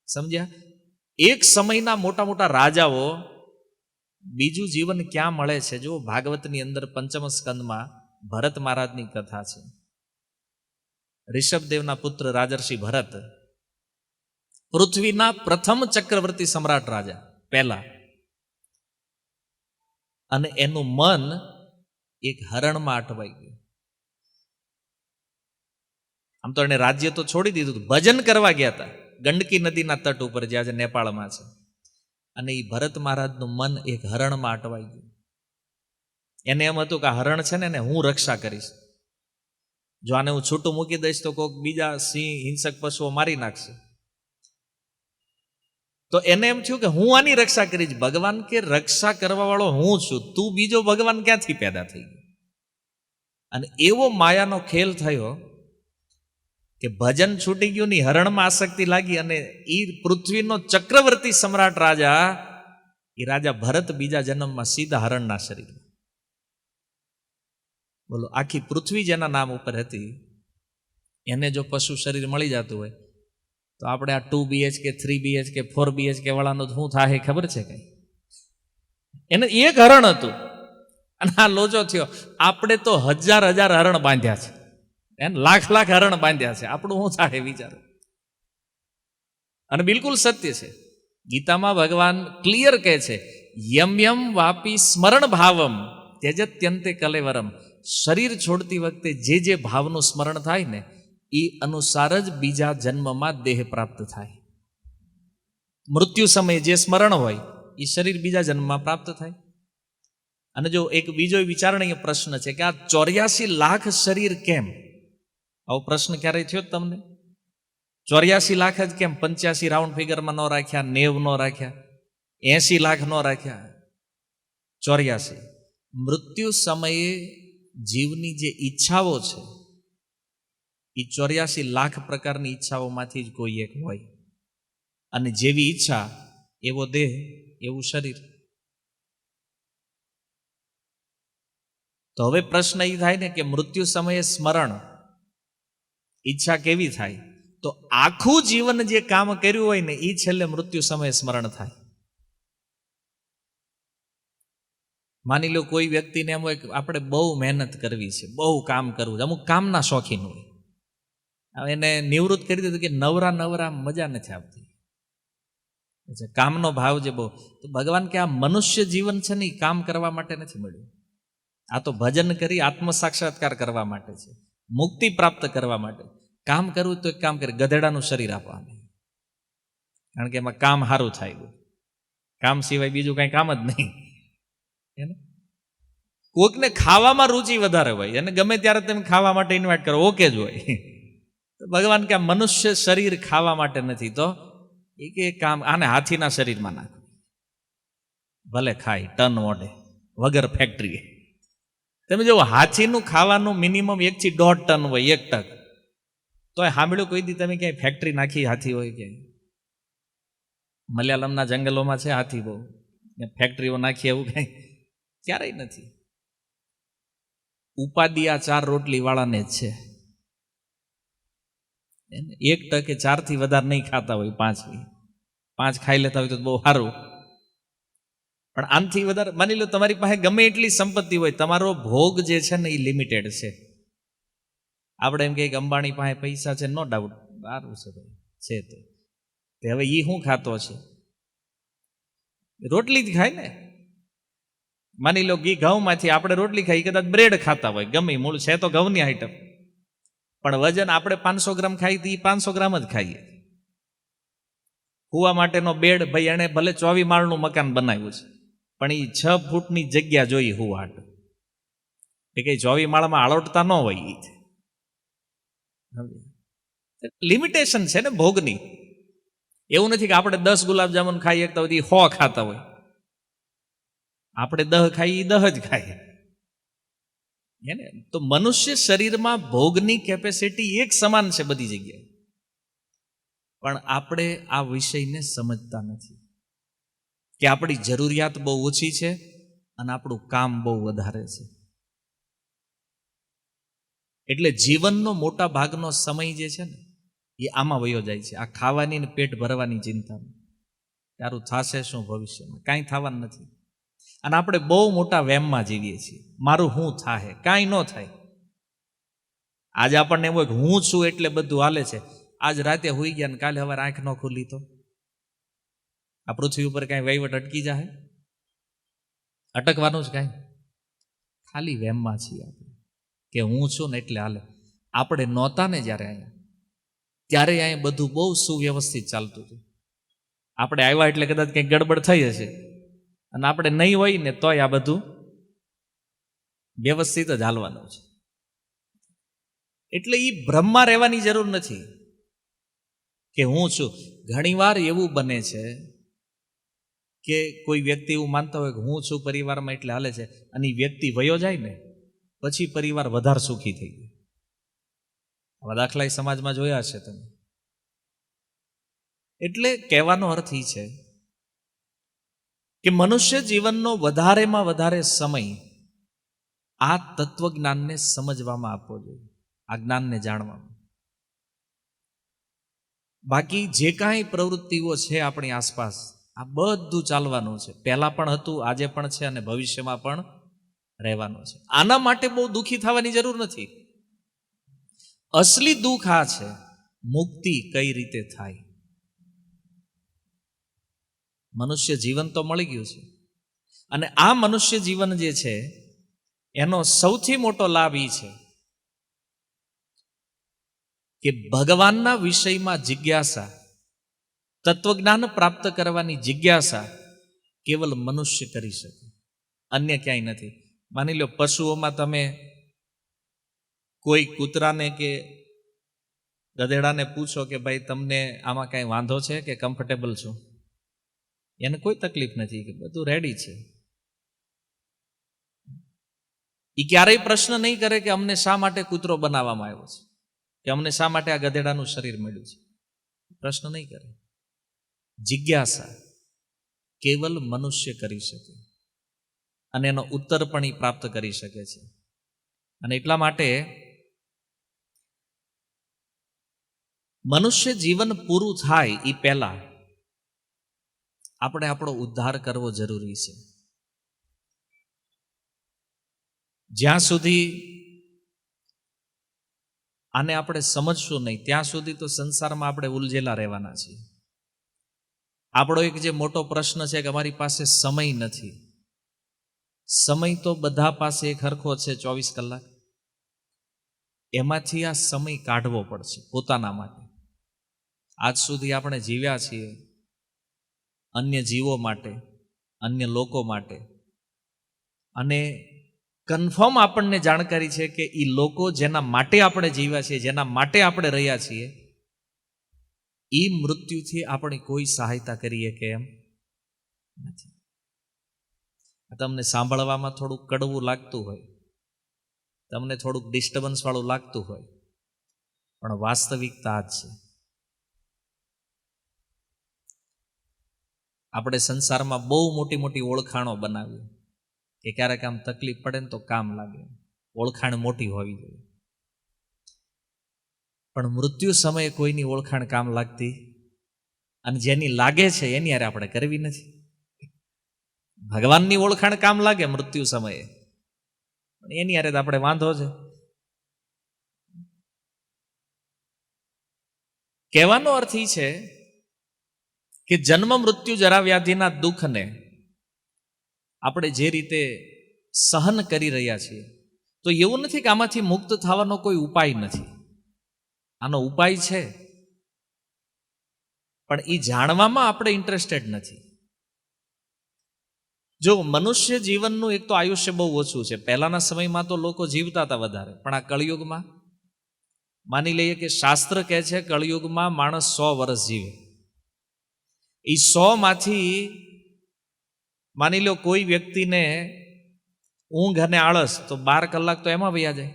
સમજ્યા? એક સમયના મોટા મોટા રાજાઓ બીજું જીવન ક્યાં મળે છે? જો ભાગવતની અંદર પંચમ સ્કંદમાં ભરત મહારાજની કથા છે. ઋષભદેવના પુત્ર રાજર્ષિ ભરત પૃથ્વીના પ્રથમ ચક્રવર્તી સમ્રાટ રાજા પહેલા, અને એનું મન એક હરણમાં અટવાઈ ગયું. આમ તો એને રાજ્ય તો છોડી દીધું, ભજન કરવા ગયા હતા ગંડકી નદીના તટ ઉપર, જે આજે નેપાળમાં છે. અને એ ભરત મહારાજનું મન એક હરણમાં અટવાઈ ગયું. એને એમ હતું કે આ હરણ છે ને એને હું રક્ષા કરીશ, જો આને હું છૂટું મૂકી દઈશ તો કોઈક બીજા સિંહ હિંસક પશુઓ મારી નાખશે. તો એને એમ થયું કે હું આની રક્ષા કરીશ. ભગવાન કે રક્ષા કરવા વાળો હું છું, તું બીજો ભગવાન ક્યાંથી પેદા થઈ ગયો? અને એવો માયાનો ખેલ થયો કે ભજન છૂટી ગયું ની હરણમાં આસક્તિ લાગી, અને એ પૃથ્વીનો ચક્રવર્તી સમ્રાટ રાજા, એ રાજા ભરત બીજા જન્મમાં સીધા હરણના શરીર. બોલો, આખી પૃથ્વી જેના નામ ઉપર હતી એને જો પશુ શરીર મળી જતું હોય તો આપણે આ 2 BHK 3 BHK 4 BHK વાળાનું શું થાય ખબર છે કઈ? એને એક હરણ હતું અને આ લોચો થયો. આપણે તો હજાર હરણ બાંધ્યા છે, એને લાખ હરણ બાંધ્યા છે, આપણું શું થાય વિચારો. અને બિલકુલ સત્ય છે. ગીતામાં ભગવાન ક્લિયર કહે છે, યમ યમ વાપી સ્મરણ ભાવમ ત્યજત્યંતે કલેવરમ. શરીર છોડતી વખતે જે ભાવનું સ્મરણ થાય ને એ અનુસાર જ બીજા જન્મમાં દેહ પ્રાપ્ત થાય. મૃત્યુ સમયે જે સ્મરણ હોય એ શરીર બીજા જન્મમાં પ્રાપ્ત થાય. અને જો એક બીજો વિચારણીય પ્રશ્ન છે કે આ 84 લાખ શરીર કેમ? આવો પ્રશ્ન ક્યારેય થયો તમને? 84 લાખ જ કેમ? 85 રાઉન્ડ ફિગરમાં ન રાખ્યા, 90 ન રાખ્યા, 80 લાખ ન રાખ્યા? 84. મૃત્યુ સમયે જીવની જે ઈચ્છાઓ છે એ 84 લાખ પ્રકારની ઈચ્છાઓમાંથી જ કોઈ એક હોય. અને જેવી ઈચ્છા એવો દેહ, એવું શરીર. તો હવે પ્રશ્ન એ થાય ને કે મૃત્યુ સમયે સ્મરણ, ઈચ્છા કેવી થાય? તો આખું જીવન જે કામ કર્યું હોય ને એ છેલ્લે મૃત્યુ સમયે સ્મરણ થાય. માની લો કોઈ વ્યક્તિને એમ હોય કે આપણે બહુ મહેનત કરવી છે, બહુ કામ કરવું છે, અમુક કામના શોખીન હોય, હવે એને નિવૃત્ત કરી દીધું કે નવરા નવરા મજા નથી આવતી, કામનો ભાવ જે બહુ. તો ભગવાન કે આ મનુષ્ય જીવન છે ને એ કામ કરવા માટે નથી મળ્યું, આ તો ભજન કરી આત્મ સાક્ષાત્કાર કરવા માટે છે, મુક્તિ પ્રાપ્ત કરવા માટે. કામ કરવું તો એક કામ કરે, ગધેડાનું શરીર આપવાનું, કારણ કે એમાં કામ સારું થાય, કામ સિવાય બીજું કાંઈ કામ જ નહીં. કોકને ખાવામાં રુચિ વધારે હોય અને ગમે ત્યારે તમે ખાવા માટે ઇન્વાઇટ કરો, ઓકે જ હોય. ભગવાન કે આ મનુષ્ય શરીર ખાવા માટે નથી, તો એ કે કામ આને હાથીના શરીરમાં નાખો, ભલે ખાય ટન ઓઢે વગર ફેક્ટરી. તમે જો હાથીનું ખાવાનું મિનિમમ 1 થી 1.5 ટન હોય, 1 ટક, તો સાંભળ્યું કોઈ દી તમે ક્યાંય ફેક્ટરી નાખી હાથી હોય ક્યાંય? મલયાલમના જંગલોમાં છે હાથી બહુ, ફેક્ટરીઓ નાખી એવું કાંઈ ક્યારેય નથી. ઉપાધિ આ 4 રોટલી વાળાને જ છે. 1 ટકે 4 થી વધારે નહીં ખાતા હોય, 5 ખાઈ લેતા હોય તો બહુ સારું, પણ આનથી વધારે માની લો તમારી પાસે ગમે એટલી સંપત્તિ હોય, તમારો ભોગ જે છે ને એ લિમિટેડ છે. આપણે એમ કહીએ કે અંબાણી પાસે પૈસા છે, નો ડાઉટ, સારું છે ભાઈ, છે તો હવે એ શું ખાતો છે? રોટલી જ ખાય ને. માની લો ઘી ઘઉંમાંથી આપણે રોટલી ખાઈ, કદાચ બ્રેડ ખાતા હોય, ગમે મૂળ છે તો ઘઉંની આઈટમ, પણ વજન આપણે 500 ગ્રામ ખાઈ તો 500 ગ્રામ જ ખાઈએ. કૂવા માટેનો બેડ, ભાઈ એણે ભલે 24 માળનું મકાન બનાવ્યું છે, પણ એ 6 ફૂટની જગ્યા જોઈ હુવાટ, એ કઈ 24 માળમાં આળોટતા ન હોય. લિમિટેશન છે ને ભોગની. એવું નથી કે આપણે 10 ગુલાબજામુન ખાઈ શકતા હોય 100 ખાતા હોય, આપણે 10 ખાઈ 10 જ ખાઈએ. તો મનુષ્ય શરીરમાં ભોગની કેપેસિટી એક સમાન છે બધી જગ્યાએ, પણ આપણે આ વિષયને સમજતા નથી કે આપણી જરૂરિયાત બહુ ઓછી છે અને આપણું કામ બહુ વધારે છે. એટલે જીવનનો મોટા ભાગનો સમય જે છે ને એ આમાં વયો જાય છે, આ ખાવાની ને પેટ ભરવાની ચિંતામાં. તારું થશે શું ભવિષ્યમાં? કાંઈ થવાનું નથી. અને આપણે બહુ મોટા વેમમાં જીવીએ છીએ, મારું શું થાય? કાંઈ ન થાય. આજે આપણને એમ હોય કે હું છું એટલે બધું હાલે છે. આજ રાતે હોઈ ગયા ને કાલે સવારે આંખ ન ખુલી તો આ પૃથ્વી ઉપર કાંઈ વહીવટ અટકી જાય? અટકવાનું જ કાંઈ. ખાલી વેમમાં છીએ આપણે કે હું છું ને એટલે હાલે. આપણે નહોતા ને જ્યારે અહીંયા, ત્યારે અહીંયા બધું બહુ સુવ્યવસ્થિત ચાલતું હતું. આપણે આવ્યા એટલે કદાચ કંઈક ગડબડ થઈ હશે, અને આપણે નહીં હોય ને તોય આ બધું વ્યવસ્થિત જ હાલવાનું છે. એટલે એ ભ્રમમાં રહેવાની જરૂર નથી કે હું છું. ઘણીવાર એવું બને છે કે કોઈ વ્યક્તિ એવું માનતા હોય કે હું છું પરિવારમાં એટલે હાલે છે, અને એ વ્યક્તિ વયો જાય ને પછી પરિવાર વધારે સુખી થઈ ગયો. આવા દાખલા સમાજમાં જોયા છે તમે. એટલે કહેવાનો અર્થ એ છે કે મનુષ્ય જીવનનો વધારેમાં વધારે સમય આ તત્વજ્ઞાનને સમજવામાં આપવો જોઈએ, આ જ્ઞાનને જાણવામાં. બાકી જે કાંઈ પ્રવૃત્તિઓ છે આપણી આસપાસ, આ બધું ચાલવાનું છે. પહેલાં પણ હતું, આજે પણ છે, અને ભવિષ્યમાં પણ રહેવાનું છે. આના માટે બહુ દુઃખી થવાની જરૂર નથી. અસલી દુઃખ આ છે, મુક્તિ કઈ રીતે થાય. મનુષ્ય જીવન તો મળી ગયું છે, અને આ મનુષ્ય જીવન જે છે એનો સૌથી મોટો લાભ એ છે કે ભગવાનના વિષયમાં જિજ્ઞાસા, તત્વજ્ઞાન પ્રાપ્ત કરવાની જિજ્ઞાસા કેવલ મનુષ્ય કરી શકે, અન્ય ક્યાંય નથી. માની લો પશુઓમાં તમે કોઈ કૂતરાને કે ગધેડાને પૂછો કે ભાઈ તમને આમાં કાંઈ વાંધો છે કે કમ્ફર્ટેબલ છો? એને કોઈ તકલીફ નથી, કે બધું રેડી છે. એ ક્યારેય પ્રશ્ન નહીં કરે કે અમને શા માટે કૂતરો બનાવવામાં આવ્યો છે, કે અમને શા માટે આ ગધેડાનું શરીર મળ્યું છે. પ્રશ્ન નહીં કરે. જિજ્ઞાસા કેવલ મનુષ્ય કરી શકે, અને એનો ઉત્તર પણ એ પ્રાપ્ત કરી શકે છે. અને એટલા માટે મનુષ્ય જીવન પૂરું થાય એ પહેલા આપણે આપણો ઉદ્ધાર કરવો જરૂરી છે. જ્યાં સુધી આને આપણે સમજશું નહીં ત્યાં સુધી તો સંસારમાં આપણે ઉલઝેલા રહેવાના છીએ. આપણો એક જે મોટો પ્રશ્ન છે કે અમારી પાસે સમય નથી. સમય તો બધા પાસે એક હરખો છે 24 કલાક. એમાંથી આ સમય કાઢવો પડશે પોતાના માટે. આજ સુધી આપણે જીવ્યા છીએ અન્ય જીવો માટે, અન્ય લોકો માટે, અને કન્ફર્મ આપણને જાણકારી છે કે એ લોકો જેના માટે આપણે જીવ્યા છીએ, જેના માટે આપણે રહ્યા છીએ, એ મૃત્યુથી આપણી કોઈ સહાયતા કરીએ કે એમ નથી. તમને સાંભળવામાં થોડુંક કડવું લાગતું હોય, તમને થોડુંક ડિસ્ટર્બન્સ વાળું લાગતું હોય, પણ વાસ્તવિકતા જ છે. આપણે સંસારમાં બહુ મોટી મોટી ઓળખાણો બનાવી કે ક્યારેક આમ તકલીફ પડે ને તો કામ લાગે, ઓળખાણ મોટી હોવી જોઈએ. પણ મૃત્યુ સમયે કોઈની ઓળખાણ કામ લાગતી, અને જેની લાગે છે એની યારે આપણે કરવી નથી. ભગવાનની ઓળખાણ કામ લાગે મૃત્યુ સમયે, પણ એની યારે તો આપણે વાંધો છે. કહેવાનો અર્થ એ છે કે જન્મ મૃત્યુ જરા વ્યાધિના દુઃખને આપણે જે રીતે સહન કરી રહ્યા છીએ, તો એવું નથી કે આમાંથી મુક્ત થવાનો કોઈ ઉપાય નથી. આનો ઉપાય છે, પણ એ જાણવામાં આપણે ઇન્ટરેસ્ટેડ નથી. જો મનુષ્ય જીવનનું એક તો આયુષ્ય બહુ ઓછું છે. પહેલાના સમયમાં તો લોકો જીવતા હતા વધારે, પણ આ કળિયુગમાં માની લઈએ કે શાસ્ત્ર કહે છે કળિયુગમાં માણસ 100 વર્ષ જીવે. એ 100 માંથી માની લો કોઈ વ્યક્તિને ઊંઘ અને આળસ તો 12 કલાક તો એમાં વયા જાય.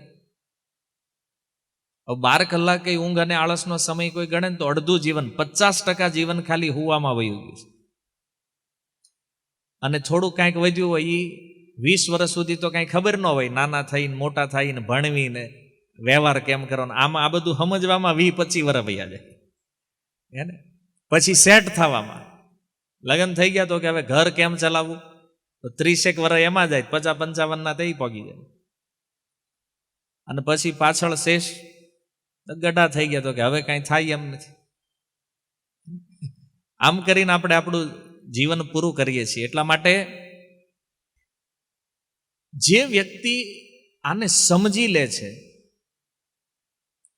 12 કલાક એ ઊંઘ અને આળસનો સમય કોઈ ગણે તો અડધું જીવન, 50% જીવન ખાલી હુવામાં વયું ગયું છે. અને થોડું કાંઈક વધ્યું હોય એ 20 વર્ષ સુધી તો કાંઈ ખબર ન હોય, નાના થઈને મોટા થઈને ભણવીને વ્યવહાર કેમ કરવાનો, આમાં આ બધું સમજવામાં 20-25 વર્ષ વયા જાય. હે ને? પછી સેટ થવામાં લગ્ન થઈ ગયા તો કે હવે ઘર કેમ ચલાવવું, તો 30 વર્ષ એમાં જાય, 50-55 તે પગી જાય. અને પછી પાછળ શેષ ગઢા થઈ ગયા તો કે હવે કાંઈ થાય એમ નથી. આમ કરીને આપણે આપણું જીવન પૂરું કરીએ છીએ. એટલા માટે જે વ્યક્તિ આને સમજી લે છે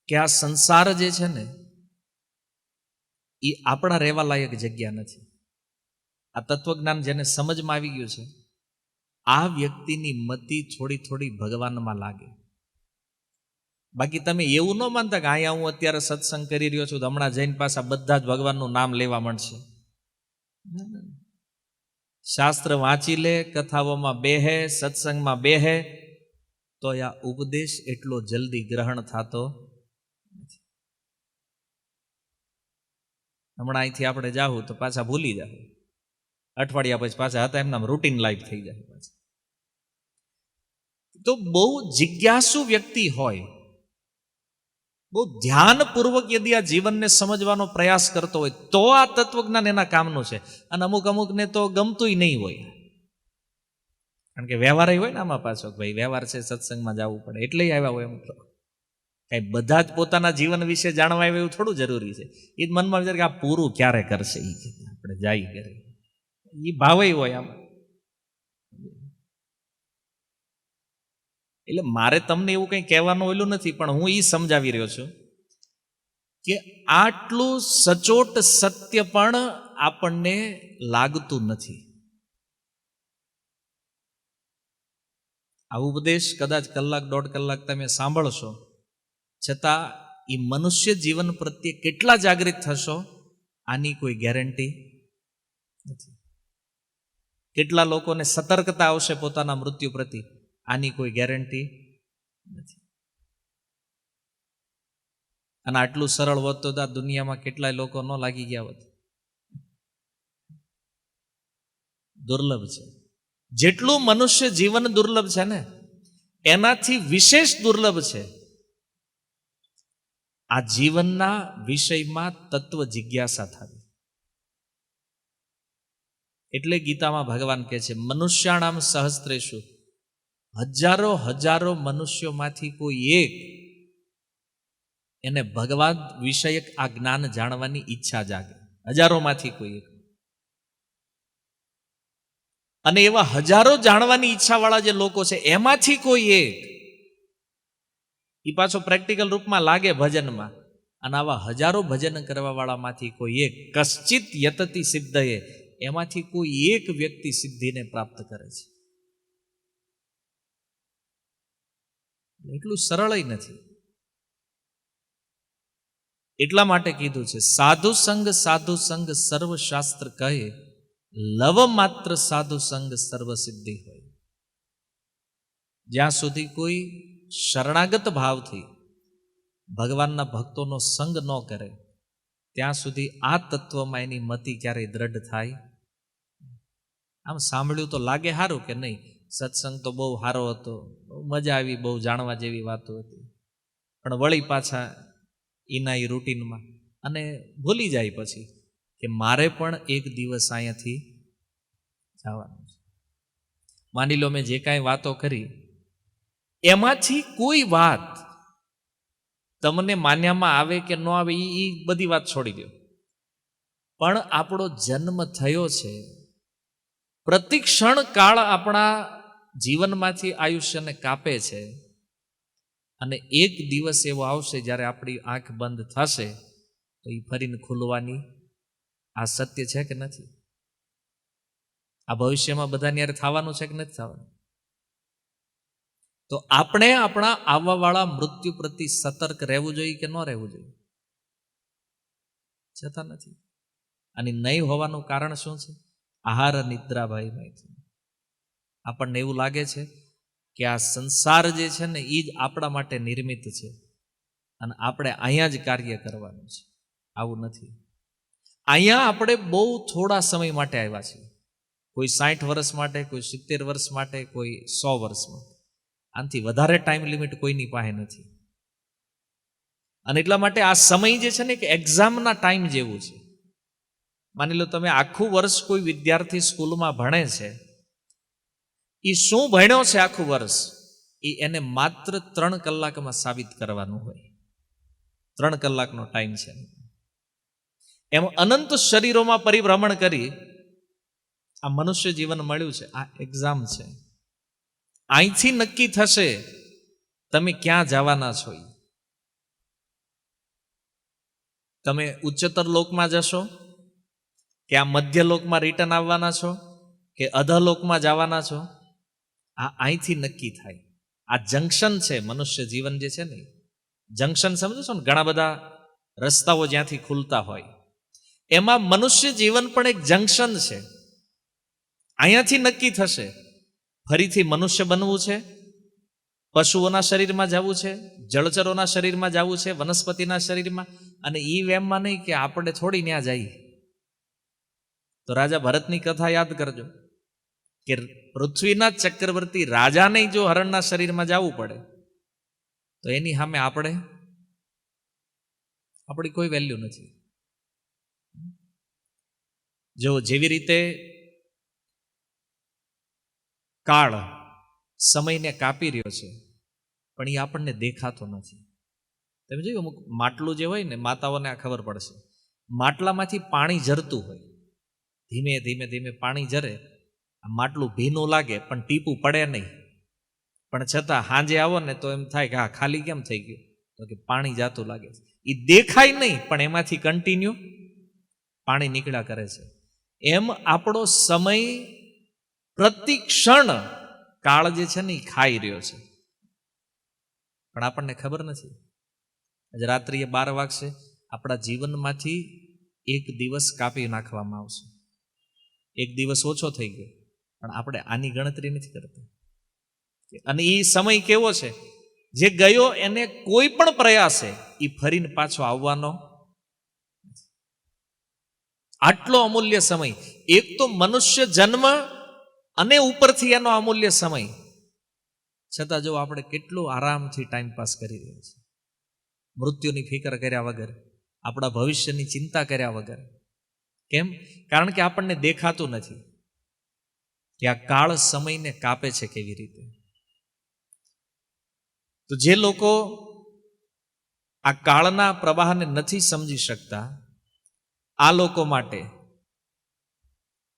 કે આ સંસાર જે છે ને એ આપણા રહેવા લાયક જગ્યા નથી, આ તત્વજ્ઞાન જેને સમજમાં આવી ગયું છે, આ વ્યક્તિની મતિ થોડી થોડી ભગવાનમાં લાગે. બાકી તમે એવું ન માનતા કે અહીંયા હું અત્યારે સત્સંગ કરી રહ્યો છું તો હમણાં જઈને પાછા બધા જ ભગવાનનું નામ લેવા મળશે. શાસ્ત્ર વાંચી લે, કથાઓમાં બેહે, સત્સંગમાં બેહે, તો આ ઉપદેશ એટલો જલ્દી ગ્રહણ થતો નથી. હમણાં અહીંથી આપણે જાવું તો પાછા ભૂલી જાય, અઠવાડિયા પછી પાછા હતા એમના રૂટીન લાઈફ થઈ જાય. પાછા તો બહુ જિજ્ઞાસુ વ્યક્તિ હોય, બહુ ધ્યાનપૂર્વક યદી આ જીવનને સમજવાનો પ્રયાસ કરતો હોય તો આ તત્વજ્ઞાન એના કામનું છે. અને અમુકને તો ગમતુંય નહીં હોય, કારણ કે વ્યવહાર હોય ને આમાં પાછો, ભાઈ વ્યવહાર છે સત્સંગમાં જવું પડે એટલે આવ્યા હોય. અમુક કઈ બધા જ પોતાના જીવન વિશે જાણવા આવ્યા એવું થોડું જરૂરી છે. એ જ મનમાં વિચાર કે આ પૂરું ક્યારે કરશે, એ આપણે જાય કરે, એ ભાવે હોય આમાં. એટલે મારે તમને એવું કંઈ કહેવાનું ઓલું નથી, પણ હું એ સમજાવી રહ્યો છું કે આટલું સચોટ સત્ય પણ આપણને લાગતું નથી. આ ઉપદેશ કદાચ 1-1.5 કલાક તમે સાંભળશો, છતાં એ મનુષ્ય જીવન પ્રત્યે કેટલા જાગૃત થશો આની કોઈ ગેરંટી નથી. કેટલા લોકોને સતર્કતા આવશે પોતાના મૃત્યુ પ્રત્યે, આની કોઈ ગેરંટી નથી. અને આટલું સરળ હોત તો આ દુનિયામાં કેટલાય લોકો ન લાગી ગયા હોત. દુર્લભ છે. જેટલું મનુષ્ય જીવન દુર્લભ છે ને, એનાથી વિશેષ દુર્લભ છે આ જીવનના વિષયમાં તત્વ જિજ્ઞાસા થવી. એટલે ગીતામાં ભગવાન કહે છે મનુષ્યાણામ સહસ્ત્રેષુ, હજારો હજારો મનુષ્યોમાંથી કોઈ એક એને ભગવાન વિષયક આ જ્ઞાન જાણવાની ઈચ્છા જાગે, હજારોમાંથી કોઈ એક. અને એવા હજારો જાણવાની ઈચ્છાવાળા જે લોકો છે એમાંથી કોઈ એક, એ પાછો પ્રેક્ટિકલ રૂપમાં લાગે ભજનમાં, અને આવા હજારો ભજન કરવા વાળામાંથી કોઈ એક કશ્ચિત યતતી સિદ્ધયે, એમાંથી કોઈ એક વ્યક્તિ સિદ્ધિને પ્રાપ્ત કરે છે. એટલું સરળ નથી. એટલા માટે કીધું છે સાધુ સંગ સર્વશાસ્ત્ર કહે, લવ માત્ર સાધુ સંગ સર્વ સિદ્ધિ હોય. જ્યાં સુધી કોઈ શરણાગત ભાવથી ભગવાનના ભક્તોનો સંગ ન કરે ત્યાં સુધી આ તત્વમાં એની મતિ ક્યારેય દ્રઢ થાય. આમ સાંભળ્યું તો લાગે સારું કે નહીં, સત્સંગ તો બહુ સારો હતો, બહુ મજા આવી, બહુ જાણવા જેવી વાતો હતી, પણ વળી પાછા એના એ રૂટીનમાં અને ભૂલી જાય પછી કે મારે પણ એક દિવસ અહીંયાથી જવાનું છે. માની લો મેં જે કાંઈ વાતો કરી એમાંથી કોઈ વાત તમને માન્યામાં આવે કે ન આવે એ બધી વાત છોડી દો, પણ આપણો જન્મ થયો છે, પ્રતિક્ષણ કાળ આપણા જીવનમાંથી આયુષ્યને કાપે છે, અને એક દિવસ એવો આવશે જ્યારે આપણી આંખ બંધ થશે તો એ ફરીને ખુલવાની આ સત્ય છે કે નથી? આ ભવિષ્યમાં બધાની યારે થવાનું છે કે નથી થવાનું? તો આપણે આપણા આવવાવાળા મૃત્યુ પ્રતિ સતર્ક રહેવું જોઈએ કે ન રહેવું જોઈએ? છતાં નથી. અને નહીં હોવાનું કારણ શું છે? આહાર નિદ્રા ભાઈ. આપણને એવું લાગે છે કે આ સંસાર જે છે ને એ જ આપણા માટે નિર્મિત છે અને આપણે અહીંયા જ કાર્ય કરવાનું છે. આવું નથી. અહીંયા આપણે બહુ થોડા સમય માટે આવ્યા છીએ. કોઈ 60 વર્ષ માટે, કોઈ 70 વર્ષ માટે, કોઈ 100 વર્ષ માટે. આનાથી વધારે ટાઈમ લિમિટ કોઈની પાસે નથી. અને એટલા માટે આ સમય જે છે ને કે એક્ઝામના ટાઈમ જેવું છે. માની લો તમે આખું વર્ષ કોઈ વિદ્યાર્થી સ્કૂલમાં ભણે છે, એ શું ભણ્યો છે આખું વર્ષ એ એને માત્ર 3 કલાકમાં સાબિત કરવાનું હોય. 3 કલાકનો ટાઈમ છે. એમ અનંત શરીરોમાં પરિભ્રમણ કરી આ મનુષ્ય જીવન મળ્યું છે, આ એક્ઝામ છે. અહીંથી નક્કી થશે તમે ક્યાં જવાના છો. તમે ઉચ્ચતર લોકમાં જશો કે આ મધ્ય લોકમાં રિટર્ન આવવાના છો કે અધલોકમાં જવાના છો, આ અહીંથી નક્કી થાય. આ જંકશન છે મનુષ્ય જીવન જે છે ને, જંકશન સમજો છો ને, ઘણા બધા રસ્તાઓ જ્યાંથી ખુલતા હોય એમાં મનુષ્ય જીવન પણ એક જંકશન છે. અહીંયાથી નક્કી થશે ફરીથી મનુષ્ય બનવું છે, પશુઓના શરીરમાં જવું છે, જળચરોના શરીરમાં જવું છે, વનસ્પતિના શરીરમાં, અને એ વેમમાં નહીં કે આપણે થોડી ત્યાં જઈએ. તો રાજા ભરતની કથા યાદ કરજો કે પૃથ્વીના ચક્રવર્તી રાજાને જો હરણના શરીરમાં જવું પડે તો એની સામે આપણી કોઈ વેલ્યુ નથી. જો જેવી રીતે કાળ સમયને કાપી રહ્યો છે પણ એ આપણને દેખાતો નથી. તમે જોયું અમુક માટલું જે હોય ને, માતાઓને આ ખબર પડશે, માટલામાંથી પાણી ઝરતું હોય, ધીમે ધીમે ધીમે પાણી ઝરે, આ માટલું ભીનું લાગે પણ ટીપું પડે નહીં, પણ છતાં સાંજે આવો ને તો એમ થાય કે હા ખાલી કેમ થઈ ગયું, તો કે પાણી જાતું લાગે છે. એ દેખાય નહીં પણ એમાંથી કન્ટિન્યુ પાણી નીકળ્યા કરે છે. એમ આપણો સમય પ્રતિક્ષણ કાળ જે છે ને એ ખાઈ રહ્યો છે, પણ આપણને ખબર નથી. આજે રાત્રિએ 12 વાગશે, આપણા જીવનમાંથી એક દિવસ કાપી નાખવામાં આવશે. એક દિવસ ઓછો થઈ ગયો પણ આપણે આની ગણતરી નથી કરતા. અને એ સમય કેવો છે, જે ગયો એને કોઈ પણ પ્રયાસે એ ફરીને પાછો આવવાનો. આટલો અમૂલ્ય સમય, એક તો મનુષ્ય જન્મ અને ઉપરથી એનો અમૂલ્ય સમય, છતાં જો આપણે કેટલો આરામથી ટાઈમ પાસ કરી રહ્યા છીએ. મૃત્યુની ફિકર કર્યા વગર, આપણા ભવિષ્યની ચિંતા કર્યા વગર. કેમ? કારણ કે આપણને દેખાતું નથી કે આ કાળ સમયને કાપે છે કેવી રીતે. તો જે લોકો આ કાળના પ્રવાહને નથી સમજી શકતા, આ લોકો માટે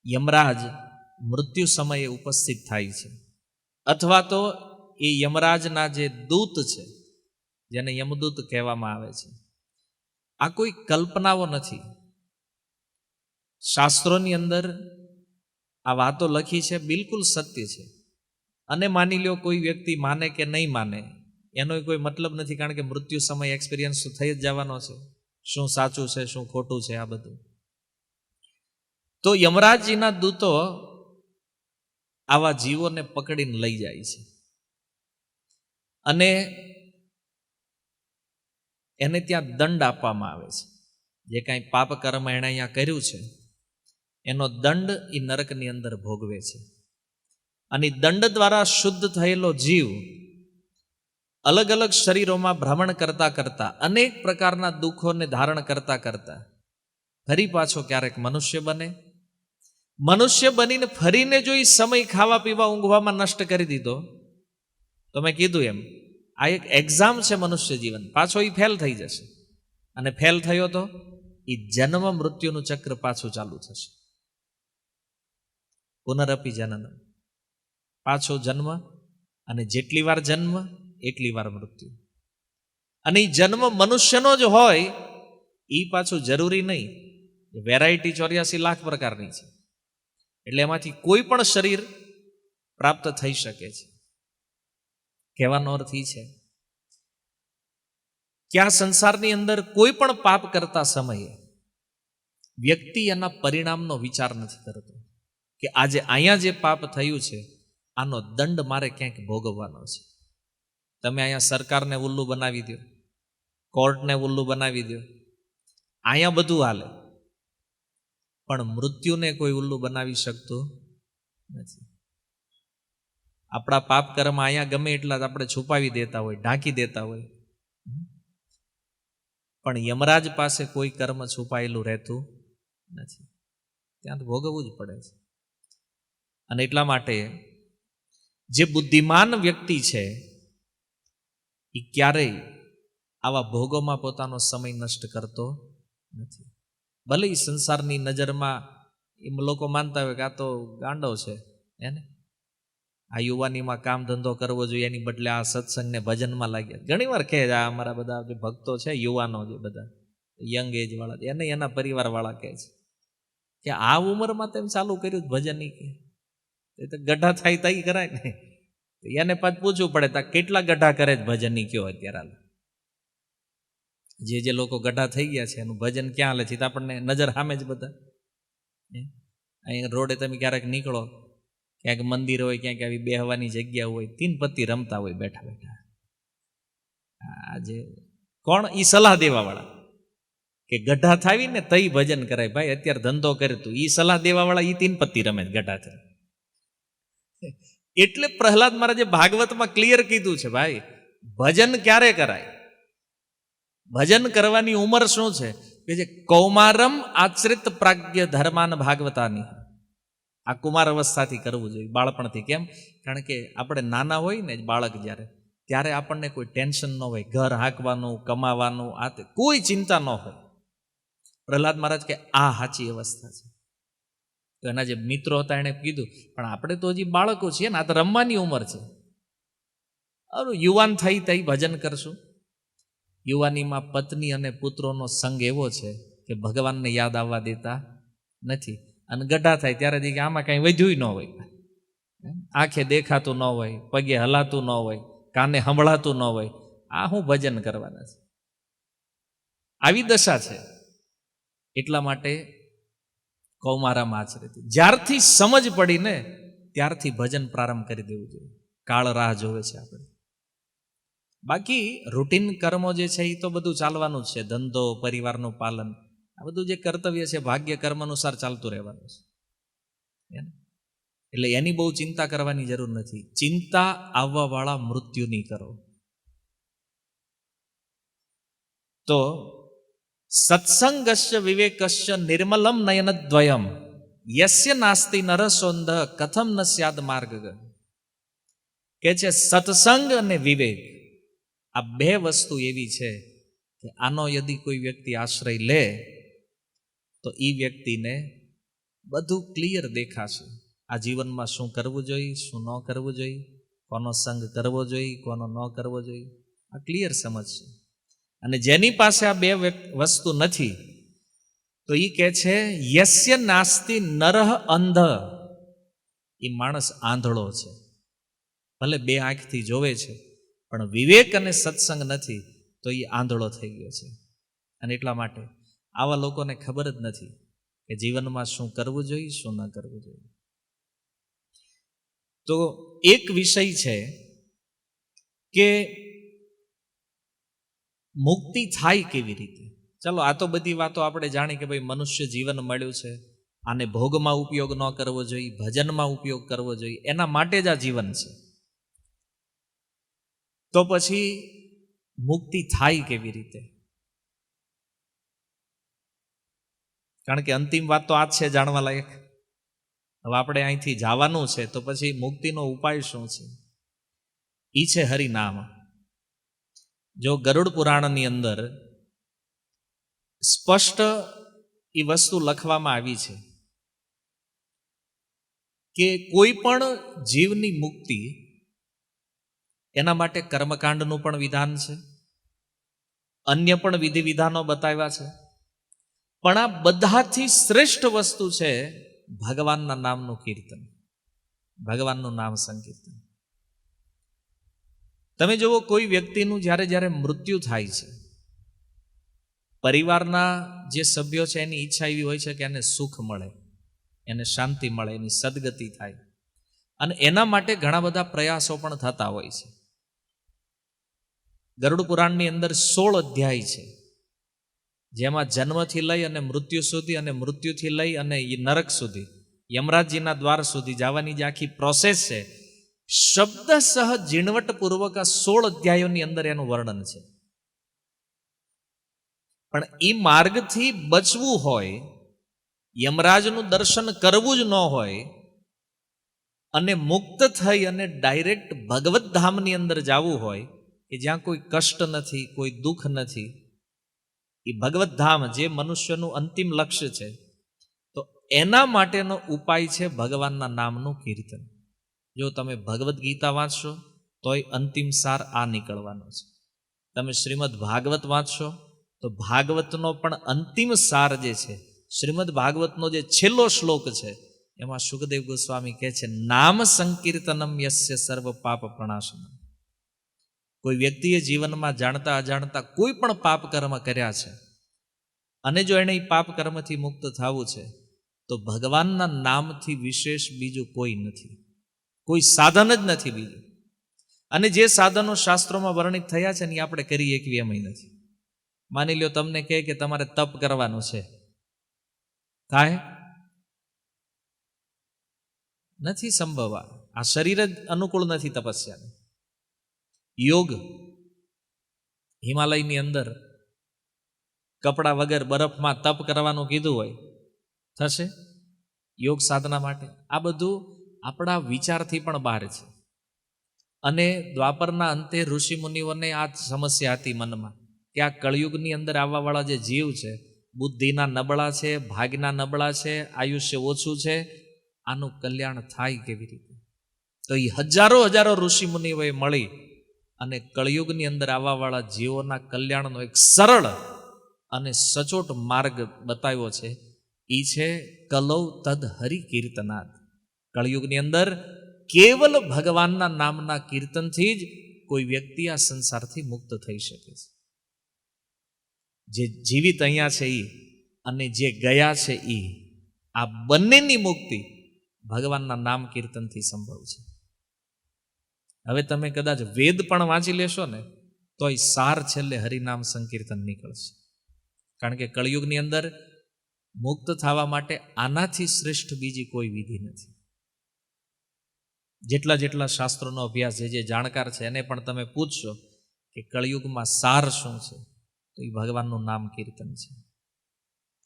યમરાજ મૃત્યુ સમયે ઉપસ્થિત થાય છે, અથવા તો એ યમરાજના જે દૂત છે, જેને યમદૂત કહેવામાં આવે છે, આ કોઈ કલ્પનાઓ નથી. શાસ્ત્રોની અંદર આ વાતો લખી છે, બિલકુલ સત્ય છે. અને માની લો કોઈ વ્યક્તિ માને કે નહીં માને, એનો કોઈ મતલબ નથી, કારણ કે મૃત્યુ સમય એક્સપિરિયન્સ તો થઈ જ જવાનો છે. શું સાચું છે, શું ખોટું છે, આ બધું. તો યમરાજજીના દૂતો આવા જીવોને પકડીને લઈ જાય છે અને એને ત્યાં દંડ આપવામાં આવે છે. જે કાંઈ પાપ કર્મ એણે અહીંયા કર્યું છે એનો દંડ એ નરકની અંદર ભોગવે છે. અને દંડ દ્વારા શુદ્ધ થયેલો જીવ અલગ અલગ શરીરોમાં ભ્રમણ કરતા કરતા, અનેક પ્રકારના દુઃખોને ધારણ કરતા કરતા ફરી પાછો ક્યારેક મનુષ્ય બને. મનુષ્ય બનીને ફરીને જો એ સમય ખાવા પીવા ઊંઘવામાં નષ્ટ કરી દીધો, તો મેં કીધું એમ આ એક એક્ઝામ છે મનુષ્ય જીવન. પાછો એ ફેલ થઈ જશે, અને ફેલ થયો તો એ જન્મ મૃત્યુનું ચક્ર પાછું ચાલુ થશે. પુનરપી જનન, પાછો જન્મ, અને જેટલી વાર જન્મ એટલી વાર મૃત્યુ. અને એ જન્મ મનુષ્યનો જ હોય એ પાછું જરૂરી નહીં. વેરાયટી 84 લાખ પ્રકારની છે, એટલે એમાંથી કોઈ પણ શરીર પ્રાપ્ત થઈ શકે છે. કહેવાનો અર્થ એ છે કે આ સંસારની અંદર કોઈ પણ પાપ કરતા સમયે વ્યક્તિ એના પરિણામનો વિચાર નથી કરતો કે આજે અહીંયા જે પાપ થયું છે આનો દંડ મારે ક્યાંક ભોગવવાનો છે. તમે અહીંયા સરકારને ઉલ્લુ બનાવી દો, કોર્ટને ઉલ્લુ બનાવી દો, અહીંયા બધું હાલે, પણ મૃત્યુને કોઈ ઉલ્લુ બનાવી શકતું નથી. આપણા પાપ કર્મ અહીંયા ગમે એટલા આપણે છુપાવી દેતા હોય, ઢાંકી દેતા હોય, પણ યમરાજ પાસે કોઈ કર્મ છુપાયેલું રહેતું નથી, ત્યાં તો ભોગવવું જ પડે છે. અને એટલા માટે જે બુદ્ધિમાન વ્યક્તિ છે એ ક્યારેય આવા ભોગોમાં પોતાનો સમય નષ્ટ કરતો નથી. ભલે એ સંસારની નજરમાં એમ લોકો માનતા હોય કે આ તો ગાંડો છે, એને આ યુવાનીમાં કામ ધંધો કરવો જોઈએ, એની બદલે આ સત્સંગને ભજનમાં લાગ્યા. ઘણી વાર કહે આ અમારા બધા જે ભક્તો છે, યુવાનો જે બધા યંગ એજ વાળા, એને એના પરિવાર વાળા કહે છે કે આ ઉંમરમાં તેમ ચાલુ કર્યું ભજન, એ તો ગઢા થાય તઈ કરાય ને. એને પાછું પૂછવું પડે તા કેટલા ગઢા કરે છે ભજનની, કયો અત્યારે જે લોકો ગઢા થઈ ગયા છે એનું ભજન ક્યાં હાલે છે તો આપણને નજર સામે જ બધા. અહીં રોડે તમે ક્યારેક નીકળો, ક્યાંક મંદિર હોય, ક્યાંક આવી બેહવાની જગ્યા હોય, તીન પત્તી રમતા હોય બેઠા બેઠા. આજે કોણ? ઈ સલાહ દેવા વાળા કે ગઢા થાવી ને તઈ ભજન કરાય. ભાઈ અત્યારે ધંધો કરે તું, ઈ સલાહ દેવા વાળા ઈ તીન પત્તી રમે ગઢા થાય. એટલે પ્રહલાદ મહારાજે ભાગવતમાં ક્લિયર કીધું છે, ભાઈ ભજન ક્યારે કરાય? ભજન કરવાની ઉંમર શું છે કે જે કૌમારમ આશ્રિત પ્રાગ્ય ધર્માન ભાગવતાની, આ કુમાર અવસ્થાથી કરવું જોઈએ, બાળપણથી. કેમ? કારણ કે આપણે નાના હોય ને બાળક જ્યારે, ત્યારે આપણને કોઈ ટેન્શન ન હોય, ઘર હાંકવાનું, કમાવાનું, આ કોઈ ચિંતા ન હોય. પ્રહલાદ મહારાજ કે આ સાચી અવસ્થા છે. તો એના જે મિત્રો હતા એણે કીધું પણ આપણે તો હજી બાળકો છીએ ને, આ તો રમવાની ઉંમર છે. યુવાન થઈ તઈ ભજન કરશું. યુવાનીમાં પત્ની અને પુત્રોનો સંગ એવો છે કે ભગવાનને યાદ આવવા દેતા નથી. અને ગઢા થાય ત્યારે કે આમાં કાંઈ વધ્યું ન હોય, આંખે દેખાતું ન હોય, પગે હલાતું ન હોય, કાને સંભળાતું ન હોય, આ હું ભજન કરવાના છે. આવી દશા છે. એટલા માટે કૌમારામાં આચરિત, જ્યારથી સમજ પડી ને ત્યારથી ભજન પ્રારંભ કરી દેવું જોઈએ. કાળ રાહ જોવે છે આપણે. બાકી રૂટીન કર્મો જે છે એ તો બધું ચાલવાનું જ છે, ધંધો, પરિવારનું પાલન, આ બધું જે કર્તવ્ય છે ભાગ્ય કર્મ અનુસાર ચાલતું રહેવાનું છે. એટલે એની બહુ ચિંતા કરવાની જરૂર નથી. ચિંતા આવવા વાળા મૃત્યુની કરો. તો સત્સંગસ્ય વિવેકસ્ય નિર્મલમ નયનદ્વયમ યસ્ય નાસ્તિ નરસોંધ કથમ ન સ્યાદ માર્ગ, કે છે સત્સંગ અને વિવેક આ બે વસ્તુ એવી છે કે આનો યદિ કોઈ વ્યક્તિ આશ્રય લે તો એ વ્યક્તિને બધું ક્લિયર દેખાશે. આ જીવનમાં શું કરવું જોઈએ, શું ન કરવું જોઈએ, કોનો સંગ કરવો જોઈએ, કોનો ન કરવો જોઈએ, આ ક્લિયર સમજ છે. અને જેની પાસે આ બે વસ્તુ નથી તો એ કહે છે યસ્ય નાસ્તિ નરહ અંધ, એ માણસ આંધળો છે. ભલે બે આંખથી જોવે છે પણ વિવેક અને સત્સંગ નથી તો એ આંધળો થઈ ગયો છે. અને એટલા માટે આવા લોકોને ખબર જ નથી કે જીવનમાં શું કરવું જોઈએ, શું ન કરવું જોઈએ. તો એક વિષય છે કે મુક્તિ થાય કેવી રીતે. ચલો આ તો બધી વાતો આપણે જાણી કે ભાઈ મનુષ્ય જીવન મળ્યું છે, આને ભોગમાં ઉપયોગ ન કરવો જોઈએ, ભજનમાં ઉપયોગ કરવો જોઈએ, એના માટે જ આ જીવન છે. તો પછી મુક્તિ થાય કેવી રીતે? કારણ કે અંતિમ વાત તો આ જ છે જાણવા લાયક. હવે આપણે અહીંથી જવાનું છે તો પછી મુક્તિનો ઉપાય શું છે? ઈ છે હરિનામ. જો ગરુડ પુરાણની અંદર સ્પષ્ટ એ વસ્તુ લખવામાં આવી છે કે કોઈ પણ જીવની મુક્તિ એના માટે કર્મકાંડનું પણ વિધાન છે, અન્ય પણ વિધિ વિધાનો બતાવ્યા છે, પણ આ બધાથી શ્રેષ્ઠ વસ્તુ છે ભગવાનના નામનું કીર્તન, ભગવાનનું નામ સંકીર્તન. તમે જુઓ કોઈ વ્યક્તિનું જ્યારે મૃત્યુ થાય છે, પરિવારના જે સભ્યો છે એની ઈચ્છા એવી હોય છે કે એને સુખ મળે, એને શાંતિ મળે, એની સદગતિ થાય, અને એના માટે ઘણા બધા પ્રયાસો પણ થતા હોય છે. ગરુડ પુરાણની અંદર 16 અધ્યાય છે જેમાં જન્મથી લઈ અને મૃત્યુ સુધી અને મૃત્યુથી લઈ અને નરક સુધી, યમરાજજીના દ્વાર સુધી જવાની જે આખી પ્રોસેસ છે, શબ્દસહ ઝીણવટપૂર્વક આ 16 અધ્યાયોની અંદર એનું વર્ણન છે. પણ એ માર્ગથી બચવું હોય, યમરાજનું દર્શન કરવું જ ન હોય અને મુક્ત થઈ અને ડાયરેક્ટ ભગવત ધામની અંદર જવું હોય કે જ્યાં કોઈ કષ્ટ નથી, કોઈ દુઃખ નથી, એ ભગવત ધામ જે મનુષ્યનું અંતિમ લક્ષ્ય છે, તો એના માટેનો ઉપાય છે ભગવાનના નામનું કીર્તન. જો તમે ભગવદ્ ગીતા વાંચશો તોય અંતિમ સાર આ નીકળવાનો છે. તમે શ્રીમદ ભાગવત વાંચશો તો ભાગવતનો પણ અંતિમ સાર જે છે, શ્રીમદ ભાગવતનો જે છેલ્લો શ્લોક છે, એમાં સુખદેવ ગોસ્વામી કહે છે નામ સંકીર્તનમ યસ્ય સર્વ પાપ પ્રણાશનમ. કોઈ વ્યક્તિએ જીવનમાં જાણતા અજાણતા કોઈ પણ પાપ કર્મ કર્યા છે અને જો એને પાપ કર્મથી મુક્ત થવું છે તો ભગવાનના નામથી વિશેષ બીજું કોઈ નથી, કોઈ સાધન જ નથી બીજું. અને જે સાધનો શાસ્ત્રોમાં વર્ણિત થયા છે ને એ આપણે કરી એકવી એમ નથી. માની લ્યો તમને કહે કે તમારે તપ કરવાનું છે, કાંઈ નથી સંભવ. આ શરીર જ અનુકૂળ નથી તપસ્યાને. યોગ, હિમાલયની અંદર કપડા વગર બરફમાં તપ કરવાનું કીધું હોય, થશે યોગ સાધના માટે? આ બધું આપણા વિચારથી પણ બહાર છે. અને દ્વાપરના અંતે ઋષિ મુનિઓને આ સમસ્યા હતી મનમાં કે આ કળયુગની અંદર આવવાવાળા જે જીવ છે, બુદ્ધિના નબળા છે, ભાગના નબળા છે, આયુષ્ય ઓછું છે, આનું કલ્યાણ થાય કેવી રીતે? તો એ હજારો ઋષિ મુનિઓએ મળી અને કળયુગની અંદર આવવાવાળા જીવોના કલ્યાણનો એક સરળ અને સચોટ માર્ગ બતાવ્યો છે. એ છે કલૌ તદ હરિ કીર્તનાદ. કળયુગની અંદર કેવલ ભગવાનના નામના કીર્તનથી જ કોઈ વ્યક્તિ આ સંસારથી મુક્ત થઈ શકે છે. જે જીવિત અહીંયા છે એ અને જે ગયા છે એ, આ બંનેની મુક્તિ ભગવાનના નામ કીર્તનથી સંભવ છે. હવે તમે કદાચ વેદ પણ વાંચી લેશો ને તો એ સાર છેલ્લે હરિનામ સંકીર્તન નીકળશે. કારણ કે કળયુગની અંદર મુક્ત થવા માટે આનાથી શ્રેષ્ઠ બીજી કોઈ વિધિ નથી. જેટલા શાસ્ત્રોનો અભ્યાસ જે જાણકાર છે એને પણ તમે પૂછશો કે કળયુગમાં સાર શું છે, તો એ ભગવાનનું નામ કીર્તન છે.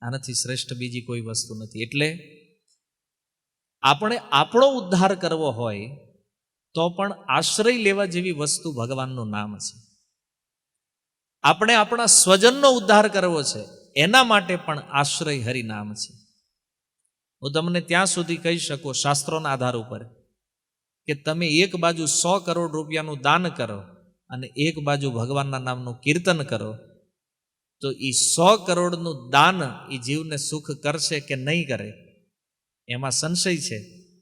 આનાથી શ્રેષ્ઠ બીજી કોઈ વસ્તુ નથી. એટલે આપણે આપણો ઉદ્ધાર કરવો હોય તો પણ આશ્રય લેવા જેવી વસ્તુ ભગવાનનું નામ છે. આપણે આપણા સ્વજનનો ઉદ્ધાર કરવો છે એના માટે પણ આશ્રય હરિનામ છે. હું તમને ત્યાં સુધી કહી શકું શાસ્ત્રોના આધાર ઉપર કે તમે એક બાજુ 100 કરોડ રૂપિયાનું દાન કરો અને એક બાજુ ભગવાનના નામનું કીર્તન કરો, તો એ 100 કરોડનું દાન એ જીવને સુખ કરશે કે નહીં કરે એમાં સંશય છે,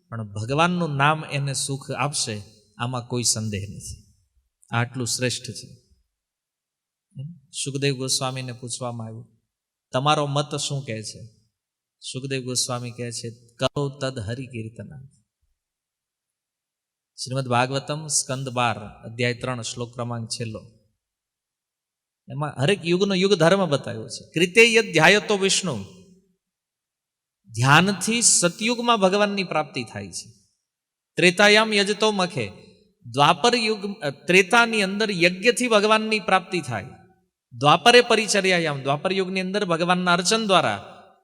પણ ભગવાનનું નામ એને સુખ આપશે આમાં કોઈ સંદેહ નથી. આટલું શ્રેષ્ઠ છે. સુખદેવ ગોસ્વામીને પૂછવામાં આવ્યું, તમારો મત શું કહે છે? સુખદેવ ગોસ્વામી કહે છે, કરો તદ હરિ કીર્તના. શ્રીમદ ભાગવતમ સ્કંદ 12 અધ્યાય 3 શ્લોક ક્રમાંક 6. એમાં હરેક યુગનો યુગ ધર્મ બતાવ્યો છે. કૃતે યદ ધ્યાયતો વિષ્ણુ, ધ્યાનથી સતયુગમાં ભગવાનની પ્રાપ્તિ થાય છે. ત્રેતાયામ યજતો મખે, દ્વાપર યુગ ત્રેતાની અંદર યજ્ઞથી ભગવાનની પ્રાપ્તિ થાય. દ્વાપરે પરિચર્યાયામ, દ્વાપર યુગની અંદર ભગવાનના અર્ચન દ્વારા,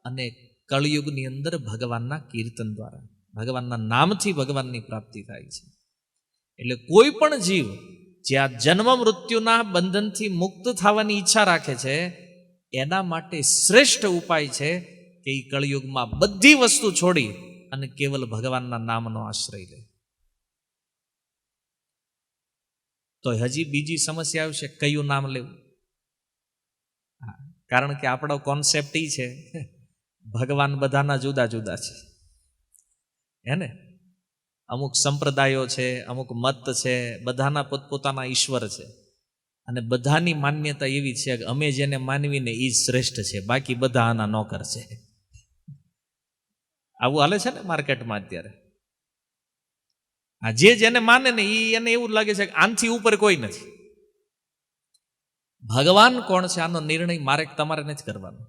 અને કળયુગની અંદર ભગવાનના કીર્તન દ્વારા, ભગવાનના નામથી ભગવાનની પ્રાપ્તિ થાય છે. એટલે કોઈ પણ જીવ જે આ જન્મ મૃત્યુના બંધનથી મુક્ત થવાની ઈચ્છા રાખે છે એના માટે શ્રેષ્ઠ ઉપાય છે કે એ કળયુગમાં બધી વસ્તુ છોડી અને કેવલ ભગવાનના નામનો આશ્રય લે. તો હજી બીજી સમસ્યા આવશે, કયું નામ લેવું? કારણ કે આપણો કોન્સેપ્ટ એ છે ભગવાન બધાના જુદા જુદા છે, હે ને? અમુક સંપ્રદાયો છે, અમુક મત છે, બધાના પોતપોતાના ઈશ્વર છે, અને બધાની માન્યતા એવી છે કે અમે જેને માનવીને એ જ શ્રેષ્ઠ છે, બાકી બધા આના નોકર છે. આવું હાલે છે ને માર્કેટમાં અત્યારે. જે જેને માને ને એને એવું લાગે છે કે આનથી ઉપર કોઈ નથી. ભગવાન કોણ છે આનો નિર્ણય મારે તમારે નથી કરવાનો.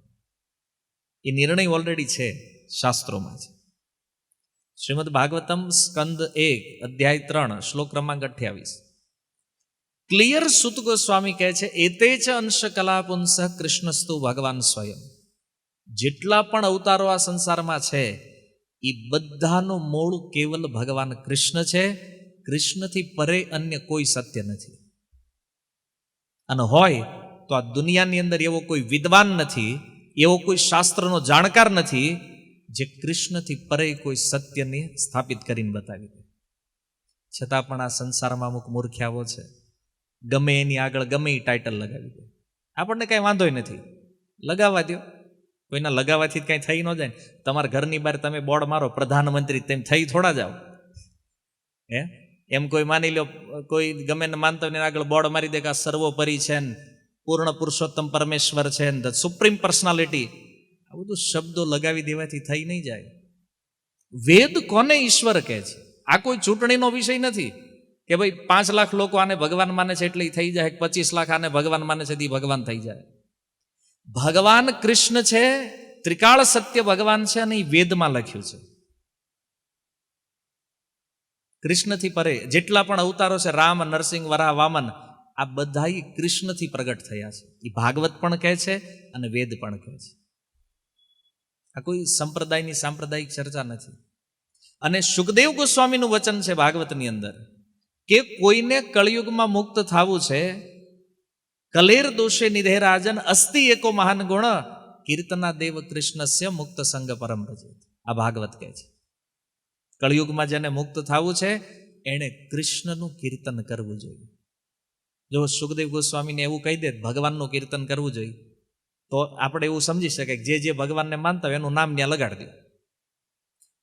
એ નિર્ણય ઓલરેડી છે, શાસ્ત્રોમાં છે. શ્રીમદ ભાગવતમ સ્કંદ 1 અધ્યાય 3 શ્લોક ક્રમાંક 28. ક્લિયર સુત ગોસ્વામી કહે છે, એતે ચ અંશ કલાપુંસ કૃષ્ણસ્તુ ભગવાન સ્વયં. જેટલા પણ અવતારો આ સંસારમાં છે એ બધાનું મૂળ કેવલ ભગવાન કૃષ્ણ છે. કૃષ્ણથી પરે અન્ય કોઈ સત્ય નથી. અને હોય તો આ દુનિયાની અંદર એવો કોઈ વિદ્વાન નથી, એવો કોઈ શાસ્ત્રનો જાણકાર નથી જે કૃષ્ણથી પરે કોઈ સત્યને સ્થાપિત કરીને બતાવી દે. છતાં પણ આ સંસારમાં અમુક મૂર્ખ્યાઓ છે, ગમે એની આગળ ગમે એ ટાઇટલ લગાવી દે. આપણને કાંઈ વાંધો નથી, લગાવવા દો. કોઈના લગાવવાથી કાંઈ થઈ ન જાય. તમારા ઘરની બહાર તમે બોર્ડ મારો પ્રધાનમંત્રી, તેમ થઈ થોડા જાઓ. એમ કોઈ માની લો, કોઈ ગમે ને માનતા ને આગળ બોર્ડ મારી દે કે આ સર્વોપરી છે ને પૂર્ણ પુરુષોત્તમ પરમેશ્વર છે ને ધ સુપ્રીમ પર્સનાલિટી, આ બધું શબ્દો લગાવી દેવાથી થઈ નહીં જાય. વેદ કોને ઈશ્વર કહે છે? આ કોઈ ચૂંટણીનો વિષય નથી કે ભાઈ 5 લાખ લોકો આને ભગવાન માને છે એટલે થઈ જાય, 25 લાખ આને ભગવાન માને છે તે ભગવાન થઈ જાય. ભગવાન કૃષ્ણ છે, ત્રિકાળ સત્ય ભગવાન છે, અને એ વેદમાં લખ્યું છે. કૃષ્ણથી પરે જેટલા પણ અવતારો છે, રામ, નરસિંહ, વરાહ, વામન, આ બધા કૃષ્ણથી પ્રગટ થયા છે. એ ભાગવત પણ કહે છે અને વેદ પણ કહે છે. આ કોઈ સંપ્રદાયની સાંપ્રદાયિક ચર્ચા નથી. અને સુખદેવ ગોસ્વામીનું વચન છે ભાગવતની અંદર કે કોઈને કળયુગમાં મુક્ત થવું છે, કલેર દોષે નિધે રાજન અસ્તિ એકો મહાન ગુણ કીર્તના દેવ કૃષ્ણસ્ય મુક્ત સંગ પરમ ભજેત. આ ભાગવત કહે છે કળયુગમાં જેને મુક્ત થવું છે એણે કૃષ્ણનું કીર્તન કરવું જોઈએ. જો સુખદેવ ગોસ્વામીને એવું કહી દે ભગવાનનું કીર્તન કરવું જોઈએ તો આપણે એવું સમજી શકાય જે ભગવાનને માનતા હોય એનું નામ ત્યાં લગાડી દે.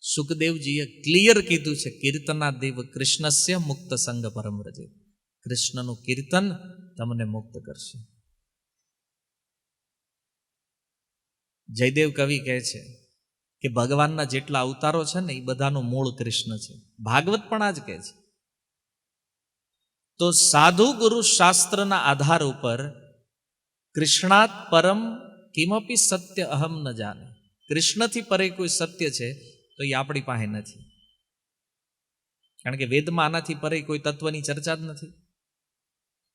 સુખદેવજીએ ક્લિયર કીધું છે કીર્તના દેવ કૃષ્ણસ્ય મુક્ત સંગ પરમ ભજેત. કૃષ્ણનું કીર્તન તમને મુક્ત કરશે. જયદેવ કવિ કહે છે કે ભગવાનના જેટલા અવતારો છે ને એ બધાનું મૂળ કૃષ્ણ છે. ભાગવત પણ આ જ કહે છે. તો સાધુ ગુરુ શાસ્ત્રના આધાર ઉપર કૃષ્ણાત પરમ કિમપી સત્ય અહમ ન જાને, કૃષ્ણથી પરે કોઈ સત્ય છે તો એ આપણી પાસે નથી. કારણ કે વેદમાં આનાથી પરે કોઈ તત્વની ચર્ચા જ નથી.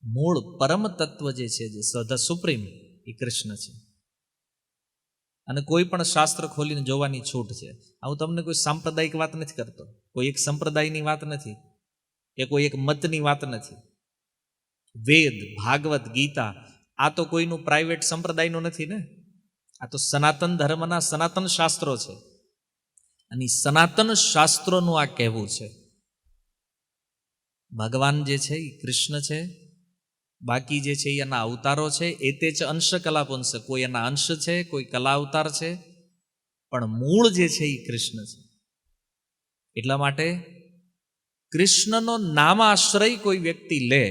મૂળ પરમ તત્વ જે છે, જે ધ સુપ્રીમ, એ કૃષ્ણ છે. અને કોઈ પણ શાસ્ત્ર ખોલીને જોવાની છૂટ છે. હું તમને કોઈ સાંપ્રદાયિક વાત નથી કરતો, કોઈ એક સંપ્રદાયની વાત નથી, કે કોઈ એક મતની વાત નથી. વેદ, ભાગવત, ગીતા આ તો કોઈનું પ્રાઇવેટ સંપ્રદાયનું નથી ને, આ તો સનાતન ધર્મના સનાતન શાસ્ત્રો છે. અને સનાતન શાસ્ત્રોનું આ કહેવું છે ભગવાન જે છે એ કૃષ્ણ છે, બાકી જે છે એના અવતારો છે. એ તે જ અંશ કલા પુંસ, કોઈ એના અંશ છે, કોઈ કલા અવતાર છે, પણ મૂળ જે છે એ કૃષ્ણ છે. એટલા માટે કૃષ્ણનો નામાશ્રય કોઈ વ્યક્તિ લે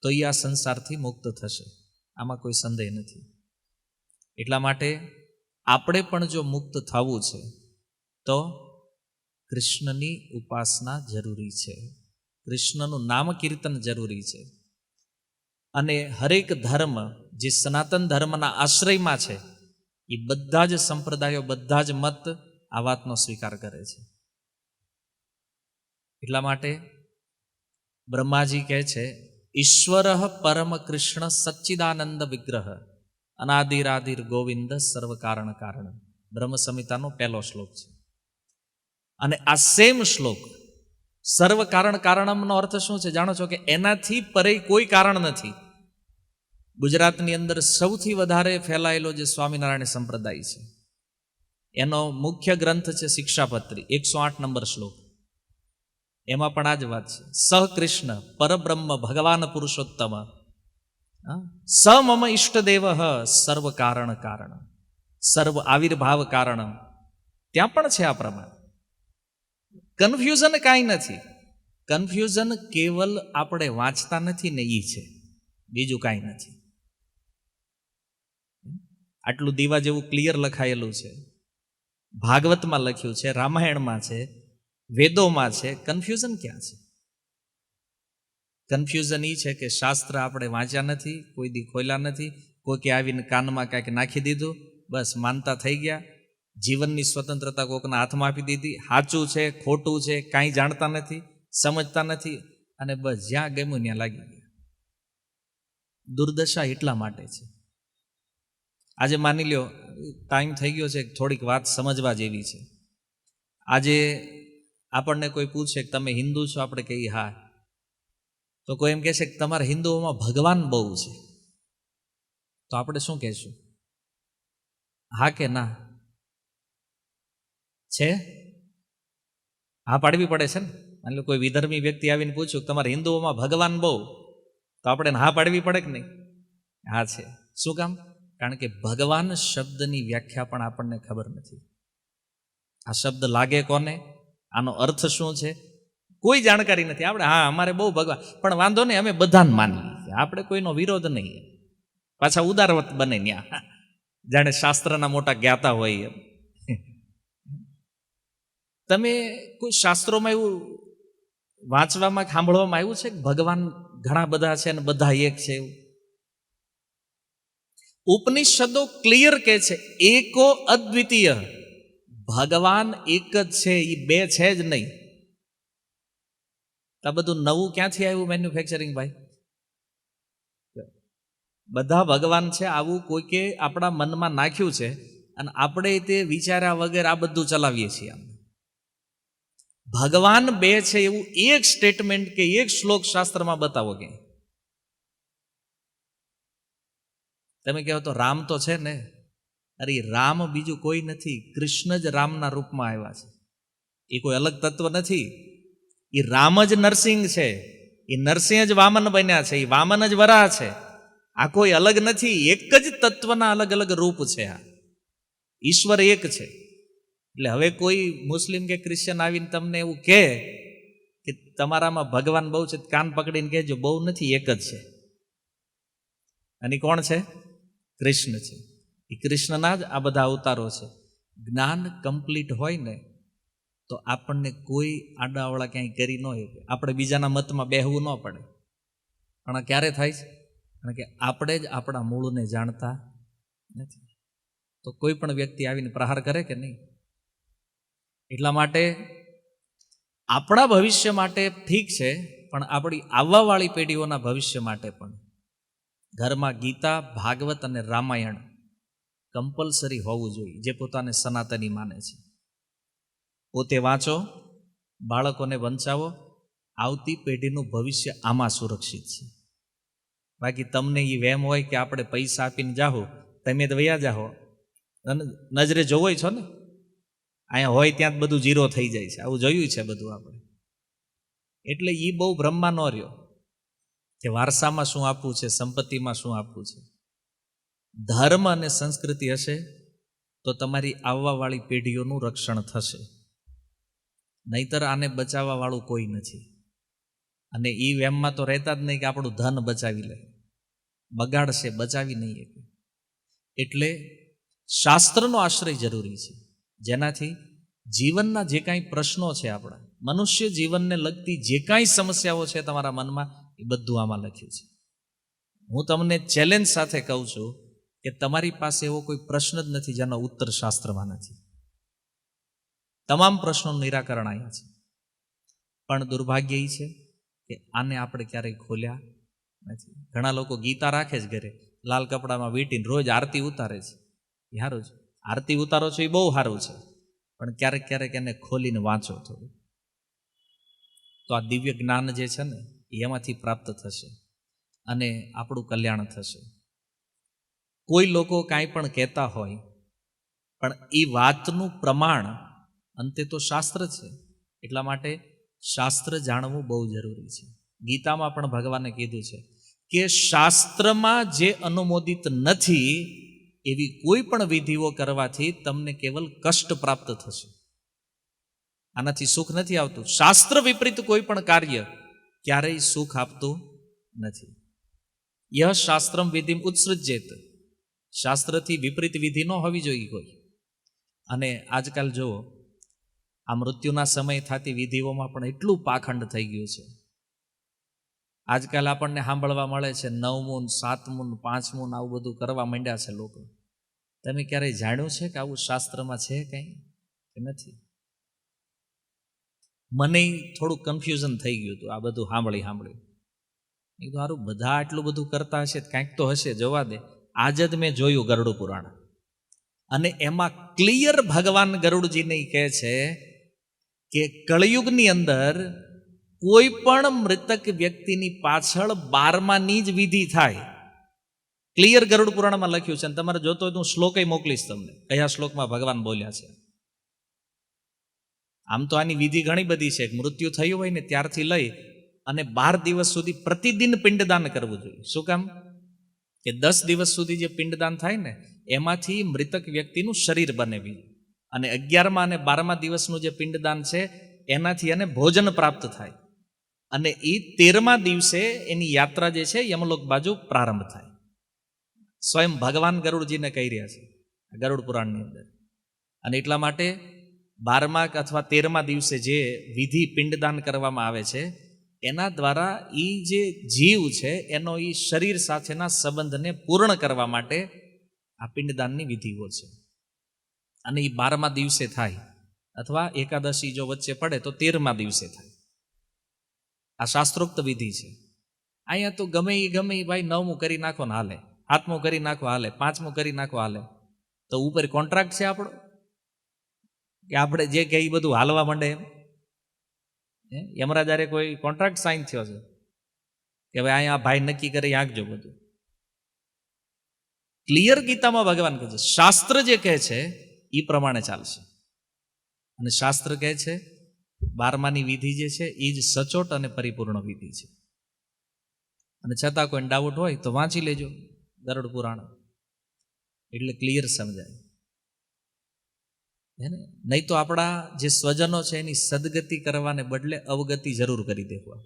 તો એ આ સંસારથી મુક્ત થશે, આમાં કોઈ સંદેહ નથી. એટલા માટે આપણે પણ જો મુક્ત થવું છે તો કૃષ્ણની ઉપાસના જરૂરી છે, કૃષ્ણનું નામ કીર્તન જરૂરી છે. અને હરેક ધર્મ જે સનાતન ધર્મના આશ્રયમાં છે એ બધા જ સંપ્રદાયો, બધા જ મત આ વાતનો સ્વીકાર કરે છે. એટલા માટે બ્રહ્માજી કહે છે, ઈશ્વર પરમ કૃષ્ણ સચ્ચિદાનંદ વિગ્રહ અનાદિરાદિર ગોવિંદ સર્વ કારણ કારણ. બ્રહ્મ સંહિતાનો પહેલો શ્લોક છે. અને આ સેમ શ્લોક સર્વ કારણ કારણમનો અર્થ શું છે જાણો છો? કે એનાથી પરે કોઈ કારણ નથી. ગુજરાતની અંદર સૌથી વધારે ફેલાયેલો જે સ્વામિનારાયણ સંપ્રદાય છે એનો મુખ્ય ગ્રંથ છે શિક્ષાપત્રી, 108 નંબર શ્લોક. એમાં પણ આ જ વાત છે, સ કૃષ્ણ પરબ્રહ્મ ભગવાન પુરુષોત્તમ સ મમ ઈષ્ટદેવ સર્વ કારણ કારણ સર્વ આવિર્ભાવ કારણ. ત્યાં પણ છે આ પ્રમાણે. કન્ફ્યુઝન કાંઈ નથી. કન્ફ્યુઝન કેવલ આપણે વાંચતા નથી ને એ છે, બીજું કાંઈ નથી. આટલું દીવા જેવું ક્લિયર લખાયેલું છે, ભાગવતમાં લખ્યું છે, રામાયણમાં છે, વેદોમાં છે. કન્ફ્યુઝન ક્યાં છે? કન્ફ્યુઝન એ છે કે શાસ્ત્ર આપણે વાંચ્યા નથી, કોઈ દી ખોલ્યા નથી, કોઈકે આવીને કાનમાં કાંઈક નાખી દીધું, બસ માનતા થઈ ગયા. જીવનની સ્વતંત્રતા કોઈકના હાથમાં આપી દીધી. સાચું છે ખોટું છે કાંઈ જાણતા નથી, સમજતા નથી, અને બસ જ્યાં ગમ્યું ત્યાં લાગી ગયા. દુર્દશા એટલા માટે છે. આજે માની લ્યો ટાઈમ થઈ ગયો છે, થોડીક વાત સમજવા જેવી છે. આજે આપણને કોઈ પૂછે કે તમે હિન્દુ છો, આપણે કહીએ હા, તો કોઈ એમ કહેશે કે તમારા હિન્દુઓમાં ભગવાન બહુ છે, તો આપણે શું કહેશું? હા કે ના? છે? હા પાડવી પડે છે ને. માની લો કોઈ વિધર્મી વ્યક્તિ આવીને પૂછ્યું તમારા હિન્દુઓમાં ભગવાન બહુ, તો આપણે હા પાડવી પડે કે નહીં? હા છે. શું કામ? કારણ કે ભગવાન શબ્દની વ્યાખ્યા પણ આપણને ખબર નથી. આ શબ્દ લાગે કોને, આનો અર્થ શું છે, કોઈ જાણકારી નથી. આપણે હા અમારે બહુ ભગવાન, પણ વાંધો નહીં અમે બધાને માનીએ, આપણે કોઈનો વિરોધ નહીં. પાછા ઉદારવત બને ત્યાં, જાણે શાસ્ત્રના મોટા જ્ઞાતા હોય એમ. તમે કોઈ શાસ્ત્રોમાં એવું વાંચવામાં સાંભળવામાં આવ્યું છે કે ભગવાન ઘણા બધા છે અને બધા એક છે એવું? ઉપનિષદો ક્લિયર કહે છે એકો અદ્વિતીય, ભગવાન એક જ છે, એ બે છે જ નહીં. આ બધું નવું ક્યાંથી આવ્યું મેન્યુફેક્ચરિંગ ભાઈ? બધા ભગવાન છે આવું કોઈકે આપણા મનમાં નાખ્યું છે અને આપણે તે વિચાર્યા વગર આ બધું ચલાવીએ છીએ. ભગવાન બે છે એવું એક સ્ટેટમેન્ટ કે એક શ્લોક શાસ્ત્રમાં બતાવો કે તમે કહો તો રામ તો છે ને. અરે રામ બીજું કોઈ નથી, કૃષ્ણ જ રામના રૂપમાં આવ્યા છે. એ કોઈ અલગ તત્વ નથી. એ રામ જ નરસિંહ છે, એ નરસિંહ જ વામન બન્યા છે, એ વામન જ વરાહ છે. આ કોઈ અલગ નથી, એક જ તત્વના અલગ અલગ રૂપ છે. આ ઈશ્વર એક છે. એટલે હવે કોઈ મુસ્લિમ કે ક્રિશ્ચન આવીને તમને એવું કહે કે તમારામાં ભગવાન બહુ છે, કાન પકડીને કહેજો બહુ નથી, એક જ છે. અને કોણ છે? કૃષ્ણ છે. એ કૃષ્ણના જ આ બધા અવતારો છે. જ્ઞાન કમ્પ્લીટ હોય ને તો આપણને કોઈ આડાવડા ક્યાંય કરી ન હોય, આપણે બીજાના મતમાં બેહવું ન પડે. પણ ક્યારે થાય છે? કારણ કે આપણે જ આપણા મૂળને જાણતા નથી. તો કોઈ પણ વ્યક્તિ આવીને પ્રહાર કરે કે નહીં. એટલા માટે આપણા ભવિષ્ય માટે ઠીક છે, પણ આપણી આવવાવાળી પેઢીઓના ભવિષ્ય માટે પણ ઘરમાં ગીતા, ભાગવત અને રામાયણ કમ્પલસરી હોવું જોઈએ, જે પોતાને સનાતની માને છે. પોતે વાંચો, બાળકોને વંચાવો, આવતી પેઢીનું ભવિષ્ય આમાં સુરક્ષિત છે. બાકી તમને એ વેમ હોય કે આપણે પૈસા આપીને જાઓ, તમે તો વયા જાઓ, નજરે જોવો છો ને, અહીંયા હોય ત્યાં જ બધું જીરો થઈ જાય છે. આવું જોયું છે બધું આપણે. એટલે એ બહુ બ્રહ્મા ન રહ્યો કે વારસામાં શું આપવું છે, સંપત્તિમાં શું આપવું છે. ધર્મ અને સંસ્કૃતિ હશે તો તમારી આવવાવાળી પેઢીઓનું રક્ષણ થશે, નહીતર આને બચાવવા વાળું કોઈ નથી. અને એ વેમમાં તો રહેતા જ નહીં કે આપણું ધન બચાવી લે, બગાડશે, બચાવી નહીં શકે. એટલે શાસ્ત્રનો આશ્રય જરૂરી છે, જેનાથી જીવનના જે કાંઈ પ્રશ્નો છે, આપણા મનુષ્ય જીવનને લગતી જે કાંઈ સમસ્યાઓ છે તમારા મનમાં, એ બધું આમાં લખ્યું છે. હું તમને ચેલેન્જ સાથે કહું છું કે તમારી પાસે એવો કોઈ પ્રશ્ન જ નથી જેનો ઉત્તર શાસ્ત્રમાં નથી. તમામ પ્રશ્નોનું નિરાકરણ અહીંયા છે. પણ દુર્ભાગ્ય એ છે કે આને આપણે ક્યારેય ખોલ્યા નથી. ઘણા લોકો ગીતા રાખે છે ઘરે, લાલ કપડામાં વીંટીને રોજ આરતી ઉતારે છે. એ સારું છે, આરતી ઉતારો છો એ બહુ સારું છે, પણ ક્યારેક ક્યારેક એને ખોલીને વાંચો થોડું, તો આ દિવ્ય જ્ઞાન જે છે ને એમાંથી પ્રાપ્ત થશે અને આપણું કલ્યાણ થશે. કોઈ લોકો કાંઈ પણ કહેતા હોય, પણ એ વાતનું પ્રમાણ અંતે તો શાસ્ત્ર છે. એટલા માટે શાસ્ત્ર જાણવું બહુ જરૂરી છે. ગીતામાં પણ ભગવાને કીધું છે કે શાસ્ત્રમાં જે અનુમોદિત નથી એવી કોઈ પણ વિધિઓ કરવાથી તમને કેવલ કષ્ટ પ્રાપ્ત થશે, આનાથી સુખ નથી આવતું. શાસ્ત્ર વિપરીત કોઈ પણ કાર્ય ક્યારેય સુખ આપતું નથી. યહ શાસ્ત્રમ વિધિમ ઉત્સૃજ્યેત, શાસ્ત્રથી વિપરીત વિધિ ન હોવી જોઈએ કોઈ. અને આજકાલ જુઓ, આ મૃત્યુના સમય થતી વિધિઓમાં પણ એટલું પાખંડ થઈ ગયું છે. આજકાલ આપણને સાંભળવા મળે છે 9મું, 7મું, 5મું આવું બધું કરવા માંડ્યા છે લોકો. તમે ક્યારેય જાણ્યું છે કે આવું શાસ્ત્રમાં છે કંઈ કે નથી? મને થોડું કન્ફ્યુઝન થઈ ગયું હતું આ બધું સાંભળી. એ તો સારું, બધા આટલું બધું કરતા હશે, કાંઈક તો હશે, જોવા દે. આજ જ મેં જોયું ગરુડ પુરાણ, અને એમાં ક્લિયર ભગવાન ગરુડજીને કહે છે કે કળિયુગની અંદર કોઈ પણ મૃતક વ્યક્તિની પાછળ 12માની જ વિધિ થાય. ક્લિયર ગરુડ પુરાણમાં લખ્યું છે, અને તમારે જોતો હોય તો હું શ્લોકય મોકલીશ તમને, કયા શ્લોકમાં ભગવાન બોલ્યા છે. આમ તો આની વિધિ ઘણી બધી છે. મૃત્યુ થયું હોય ને ત્યારથી લઈ અને 12 દિવસ સુધી પ્રતિદિન પિંડદાન કરવું જોઈએ. શું કામ? કે 10 દિવસ સુધી જે પિંડદાન થાય ને એમાંથી મૃતક વ્યક્તિનું શરીર બને, અને 11મા અને 12મા દિવસનું જે પિંડદાન છે એનાથી એને ભોજન પ્રાપ્ત થાય, અને એ 13મા દિવસે એની યાત્રા જે છે યમલોક બાજુ પ્રારંભ થાય. સ્વયં ભગવાન ગરુડજીને કહી રહ્યા છે ગરુડ પુરાણની અંદર. અને એટલા માટે 12મા અથવા 13મા દિવસે જે વિધિ પિંડદાન કરવામાં આવે છે એના દ્વારા એ જે જીવ છે એનો એ શરીર સાથેના સંબંધને પૂર્ણ કરવા માટે આ પિંડદાનની વિધિઓ છે. અને એ 12મા દિવસે થાય, અથવા એકાદશી જો વચ્ચે પડે તો 13મા દિવસે થાય. આ શાસ્ત્રોક્ત વિધિ છે. અહીંયા તો ગમે એ ભાઈ 9મું કરી નાખો ને હાલે, 7મું કરી નાખો હાલે, 5મું કરી નાખો હાલે. તો ઉપર કોન્ટ્રાક્ટ છે આપણો કે આપણે જે કે એ બધું હાલવા માંડે એમ? યમરાજારે કોઈ કોન્ટ્રાક્ટ સાઇન થયો છે કે ભાઈ અહીંયા ભાઈ નક્કી કરી આંકજો બધું? ક્લિયર ગીતામાં ભગવાન કહે છે, શાસ્ત્ર જે કહે છે એ પ્રમાણે ચાલશે. અને શાસ્ત્ર કહે છે 12માની વિધિ જે છે એ જ સચોટ અને પરિપૂર્ણ વિધિ છે. અને છતાં કોઈ ડાઉટ હોય તો વાંચી લેજો ગરુડ પુરાણ, એટલે ક્લિયર સમજાય. નહીં તો આપણા જે સ્વજનો છે એની સદગતિ કરવાને બદલે અવગતિ જરૂર કરી દેવું.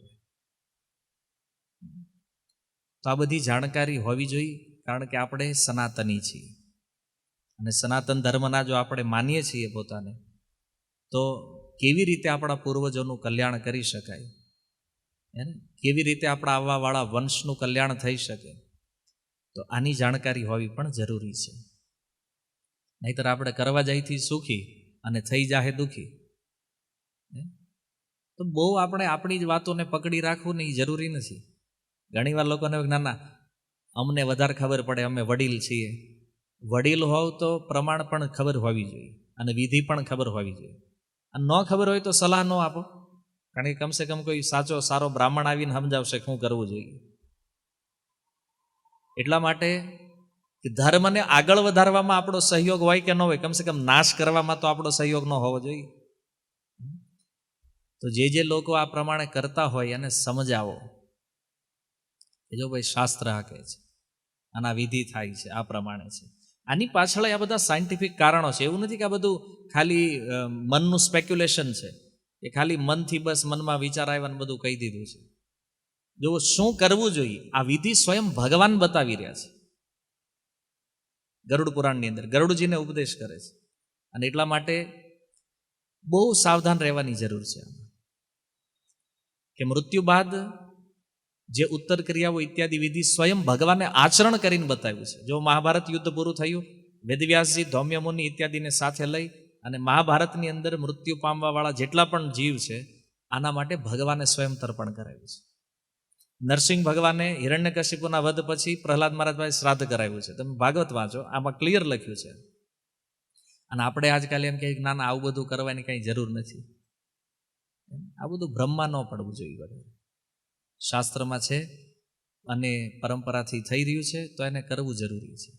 તો આ બધી જાણકારી હોવી જોઈએ, કારણ કે આપણે સનાતની છીએ, અને સનાતન ધર્મના જો આપણે માનીએ છીએ પોતાને, તો કેવી રીતે આપણા પૂર્વજોનું કલ્યાણ કરી શકાય, કેવી રીતે આપણા આવવાવાળા વંશનું કલ્યાણ થઈ શકે, તો આની જાણકારી હોવી પણ જરૂરી છે. નહીતર આપણે કરવા જઈથી સુખી અને થઈ જાહે દુઃખી. તો બહુ આપણે આપણી જ વાતોને પકડી રાખવું ને એ જરૂરી નથી. ઘણીવાર લોકોને ના અમને વધારે ખબર પડે, અમે વડીલ છીએ. વડીલ હોવ તો પ્રમાણ પણ ખબર હોવી જોઈએ અને વિધિ પણ ખબર હોવી જોઈએ. અને ન ખબર હોય તો સલાહ ન આપો, કારણ કે કમસે કમ કોઈ સાચો સારો બ્રાહ્મણ આવીને સમજાવશે શું કરવું જોઈએ. એટલા માટે ધર્મને આગળ વધારવામાં આપણો સહયોગ હોય કે ન હોય, કમસે કમ નાશ કરવામાં તો આપણો સહયોગ ન હોવો જોઈએ. તો જે લોકો આ પ્રમાણે કરતા હોય એને સમજાવો કે જો ભાઈ શાસ્ત્ર આ કહે છે, આના વિધિ થાય છે, આ પ્રમાણે છે. આની પાછળ આ બધા સાયન્ટિફિક કારણો છે. એવું નથી કે આ બધું ખાલી મનનું સ્પેક્યુલેશન છે, એ ખાલી મનથી બસ મનમાં વિચાર આવ્યા બધું કહી દીધું છે. જો શું કરવું જોઈએ આ વિધિ સ્વયં ભગવાન બતાવી રહ્યા છે. ગરુડ પુરાણની અંદર ગરુડજીને ઉપદેશ કરે છે. અને એટલા માટે બહુ સાવધાન રહેવાની જરૂર છે કે મૃત્યુ બાદ જે ઉત્તર ક્રિયાઓ ઇત્યાદિ વિધિ સ્વયં ભગવાને આચરણ કરીને બતાવ્યું છે. જો મહાભારત યુદ્ધ પૂરું થયું, વેદવ્યાસજી ધૌમ્ય મુનિ ઇત્યાદિને સાથે લઈ અને મહાભારતની અંદર મૃત્યુ પામવાવાળા જેટલા પણ જીવ છે આના માટે ભગવાને સ્વયં તર્પણ કરાવ્યું છે. નરસિંહ ભગવાને હિરણ્યકશિપુના વધ પછી પ્રહલાદ મહારાજ શ્રાદ્ધ કરાવ્યું છે. તમે ભાગવત વાંચો, આમાં ક્લિયર લખ્યું છે. અને આપણે આજકાલ એમ કહીએ કે ના આવું બધું કરવાની કંઈ જરૂર નથી. આ બધું બ્રહ્મા ન પડવું જોઈએ. શાસ્ત્રમાં છે અને પરંપરાથી થઈ રહ્યું છે તો એને કરવું જરૂરી છે.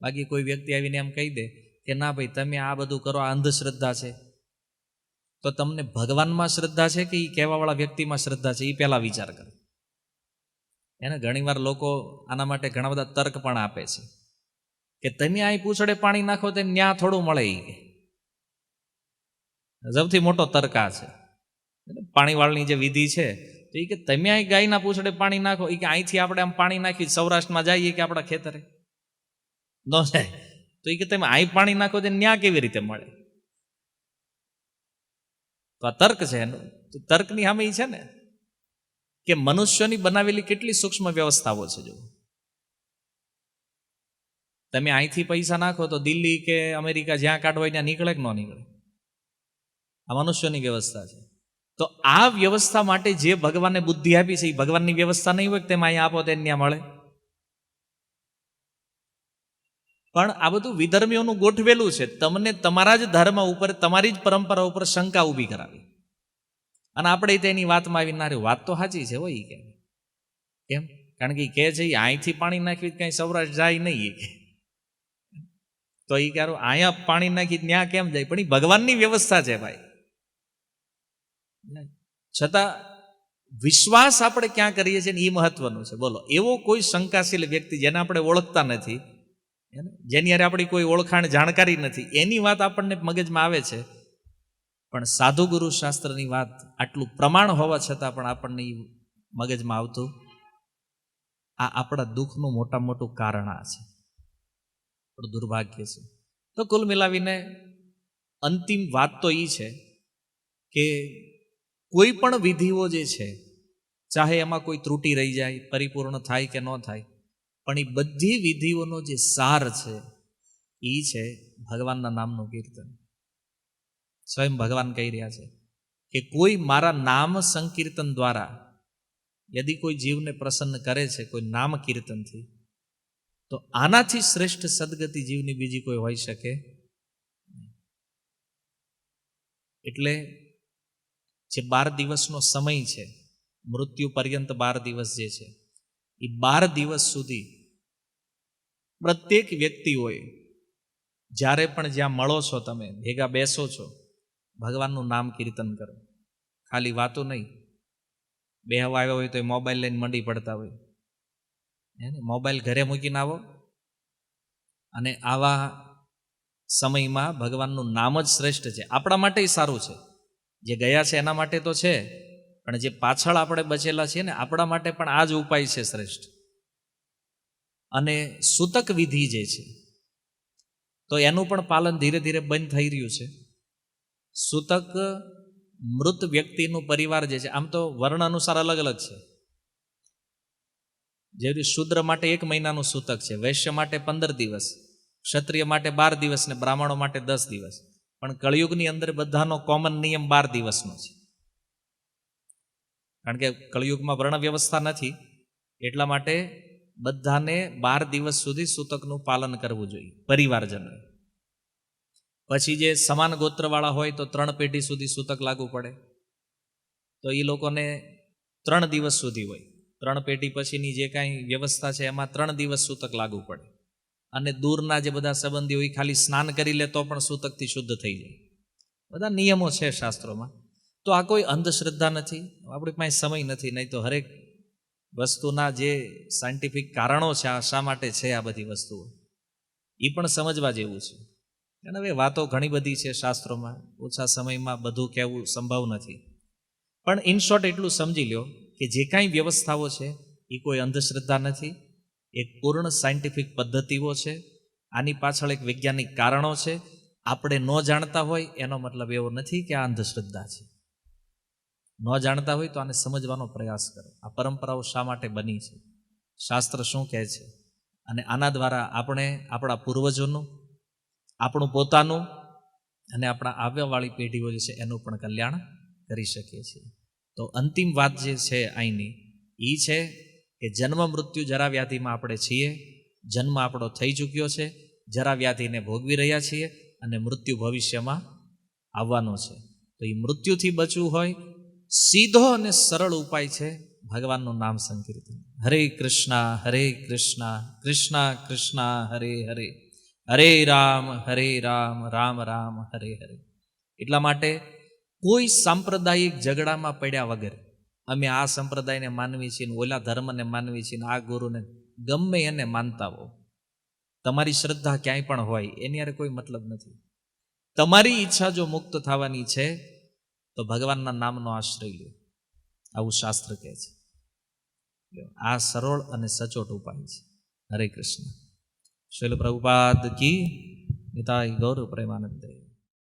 બાકી કોઈ વ્યક્તિ આવીને એમ કહી દે કે ના ભાઈ તમે આ બધું કરો, આ અંધશ્રદ્ધા છે, તો તમને ભગવાનમાં શ્રદ્ધા છે કે એ કહેવાવાળા વ્યક્તિમાં શ્રદ્ધા છે એ પહેલાં વિચાર કરો. એને ઘણીવાર લોકો આના માટે ઘણા બધા તર્ક પણ આપે છે કે તમે અહીં પૂછડે પાણી નાખો તો ન્યા થોડું મળે. સૌથી મોટો તર્ક આ છે. પાણીવાળની જે વિધિ છે તો એ કે તમે અહીં ગાયના પૂછડે પાણી નાખો, એ કે અહીંથી આપણે આમ પાણી નાખી સૌરાષ્ટ્રમાં જઈએ કે આપણા ખેતરે ન જાય, તો એ કે તમે અહીં પાણી નાખો તો ન્યા કેવી રીતે મળે? તો આ તર્ક છે એનો. તો તર્કની સામે એ છે ને કે મનુષ્યની બનાવેલી કેટલી સૂક્ષ્મ વ્યવસ્થાઓ છે. જો તમે અહીંથી પૈસા નાખો તો દિલ્હી કે અમેરિકા જ્યાં કાઢવા ત્યાં નીકળે કે ન નીકળે? આ મનુષ્યની વ્યવસ્થા છે. તો આ વ્યવસ્થા માટે જે ભગવાને બુદ્ધિ આપી છે એ ભગવાનની વ્યવસ્થા નહીં હોય કે તેમાં અહીંયા આપો તો ત્યાં મળે. પણ આ બધું વિધર્મીઓનું ગોઠવેલું છે, તમને તમારા જ ધર્મ ઉપર, તમારી જ પરંપરા ઉપર શંકા ઊભી કરાવી. અને આપણે તેની વાતમાં આવી ના વાત તો સાચી છે હોય કે કેમ? કારણ કે કહે છે અહીંથી પાણી નાખી કઈ સૌરાષ્ટ્ર જાય નહીં. તો એ ક્યારો અહીંયા પાણી નાખી ત્યાં કેમ જાય? પણ એ ભગવાનની વ્યવસ્થા છે ભાઈ. છતાં વિશ્વાસ આપણે ક્યાં કરીએ છીએ એ મહત્વનું છે. બોલો, એવો કોઈ શંકાશીલ વ્યક્તિ જેને આપણે ઓળખતા નથી, જેની યારે આપણી કોઈ ઓળખાણ જાણકારી નથી, એની વાત આપણને મગજમાં આવે છે. પણ સાધુ ગુરુ શાસ્ત્રની વાત આટલું પ્રમાણ હોવા છતાં પણ આપણને મગજમાં આવતું, આ આપણા દુઃખનું મોટા મોટું કારણ આ છે, આપણું દુર્ભાગ્ય છે. તો કુલ મિલાવીને અંતિમ વાત તો એ છે કે કોઈ પણ વિધિઓ જે છે, ચાહે એમાં કોઈ ત્રુટિ રહી જાય, પરિપૂર્ણ થાય કે ન થાય, પણ એ બધી વિધિઓનો જે સાર છે એ છે ભગવાનના નામનું કીર્તન. સ્વયં ભગવાન કહી રહ્યા છે કે કોઈ મારા નામ સંકીર્તન દ્વારા યદિ કોઈ જીવને પ્રસન્ન કરે છે, કોઈ નામ કીર્તનથી, તો આનાથી શ્રેષ્ઠ સદગતિ જીવની બીજી કોઈ હોઈ શકે. એટલે જે 12 દિવસનો સમય છે, મૃત્યુ પર્યંત 12 દિવસ જે છે, એ 12 દિવસ સુધી પ્રત્યેક વ્યક્તિઓએ જ્યારે પણ જ્યાં મળો છો, તમે ભેગા બેસો છો, ભગવાનનું નામ કીર્તન કરો. ખાલી વાતો નહીં. બેહવા આવ્યા હોય તો એ મોબાઈલ લઈને મંડી પડતા હોય, મોબાઈલ ઘરે મૂકીને આવો અને આવા સમયમાં ભગવાનનું નામ જ શ્રેષ્ઠ છે. આપણા માટે સારું છે, જે ગયા છે એના માટે તો છે, પણ જે પાછળ આપણે બચેલા છીએ ને આપણા માટે પણ આ જ ઉપાય છે શ્રેષ્ઠ. અને સૂતક વિધિ જે છે તો એનું પણ પાલન ધીરે ધીરે બંધ થઈ રહ્યું છે. સૂતક મૃત વ્યક્તિનું પરિવાર જે છે, આમ તો વર્ણ અનુસાર અલગ અલગ છે. જેવી શૂદ્ર માટે 1 મહિનાનું સૂતક છે, વૈશ્ય માટે 15 દિવસ, ક્ષત્રિય માટે 12 દિવસ ને બ્રાહ્મણો માટે 10 દિવસ. પણ કળિયુગની અંદર બધાનો કોમન નિયમ 12 દિવસનો છે. કારણ કે કળિયુગમાં વર્ણ વ્યવસ્થા નથી, એટલા માટે બધાને 12 દિવસ સુધી સૂતકનું પાલન કરવું જોઈએ પરિવારજનોએ. પછી જે સમાન ગોત્રવાળા હોય તો 3 પેઢી સુધી સૂતક લાગુ પડે, તો એ લોકોને 3 દિવસ સુધી હોય. 3 પેઢી પછીની જે કાંઈ વ્યવસ્થા છે એમાં 3 દિવસ સૂતક લાગુ પડે. અને દૂરના જે બધા સંબંધીઓ એ ખાલી સ્નાન કરી લે તો પણ સૂતકથી શુદ્ધ થઈ જાય. બધા નિયમો છે શાસ્ત્રોમાં. તો આ કોઈ અંધશ્રદ્ધા નથી, આપણી પાસે સમય નથી, નહીં તો હરેક વસ્તુના જે સાયન્ટિફિક કારણો છે આ શા માટે છે આ બધી વસ્તુઓ એ પણ સમજવા જેવું છે. અને હવે વાતો ઘણી બધી છે શાસ્ત્રોમાં, ઓછા સમયમાં બધું કહેવું સંભવ નથી. પણ ઇન શોર્ટ એટલું સમજી લ્યો કે જે કાંઈ વ્યવસ્થાઓ છે એ કોઈ અંધશ્રદ્ધા નથી, એક પૂર્ણ સાયન્ટિફિક પદ્ધતિઓ છે. આની પાછળ એક વૈજ્ઞાનિક કારણો છે. આપણે ન જાણતા હોય એનો મતલબ એવો નથી કે આ અંધશ્રદ્ધા છે. ન જાણતા હોય તો આને સમજવાનો પ્રયાસ કરો. આ પરંપરાઓ શા માટે બની છે, શાસ્ત્ર શું કહે છે, અને આના દ્વારા આપણે આપણા પૂર્વજોનું, આપણું પોતાનું અને આપણા આવ્યાવાળી પેઢીઓ જે છે એનું પણ કલ્યાણ કરી શકીએ છીએ. તો અંતિમ વાત જે છે અહીંની એ છે કે જન્મ મૃત્યુ જરા વ્યાધિમાં આપણે છીએ. જન્મ આપણો થઈ ચૂક્યો છે, જરા વ્યાધિને ભોગવી રહ્યા છીએ અને મૃત્યુ ભવિષ્યમાં આવવાનો છે. તો એ મૃત્યુથી બચવું હોય સીધો અને સરળ ઉપાય છે ભગવાનનું નામ સંકીર્તન. હરે કૃષ્ણ કૃષ્ણ કૃષ્ણ હરે હરે, હરે રામ રામ રામ હરે હરે. એટલા માટે કોઈ સાંપ્રદાયિક ઝઘડામાં પડ્યા વગર અમે આ સંપ્રદાયને માનવી છીએ, ઓલા ધર્મને માનવી છીએ, આ ગુરુને ગમે એને માનતા હો, તમારી શ્રદ્ધા ક્યાંય પણ હોય એની યારે કોઈ મતલબ નથી. તમારી ઈચ્છા જો મુક્ત થવાની છે તો ભગવાનના નામનો આશ્રય લો, આવું શાસ્ત્ર કહે છે. આ સરળ અને સચોટ ઉપાય છે. હરે કૃષ્ણ. શૈલ પ્રભુપાદ કી નિતાઈ ગૌર પ્રેમાનંદ.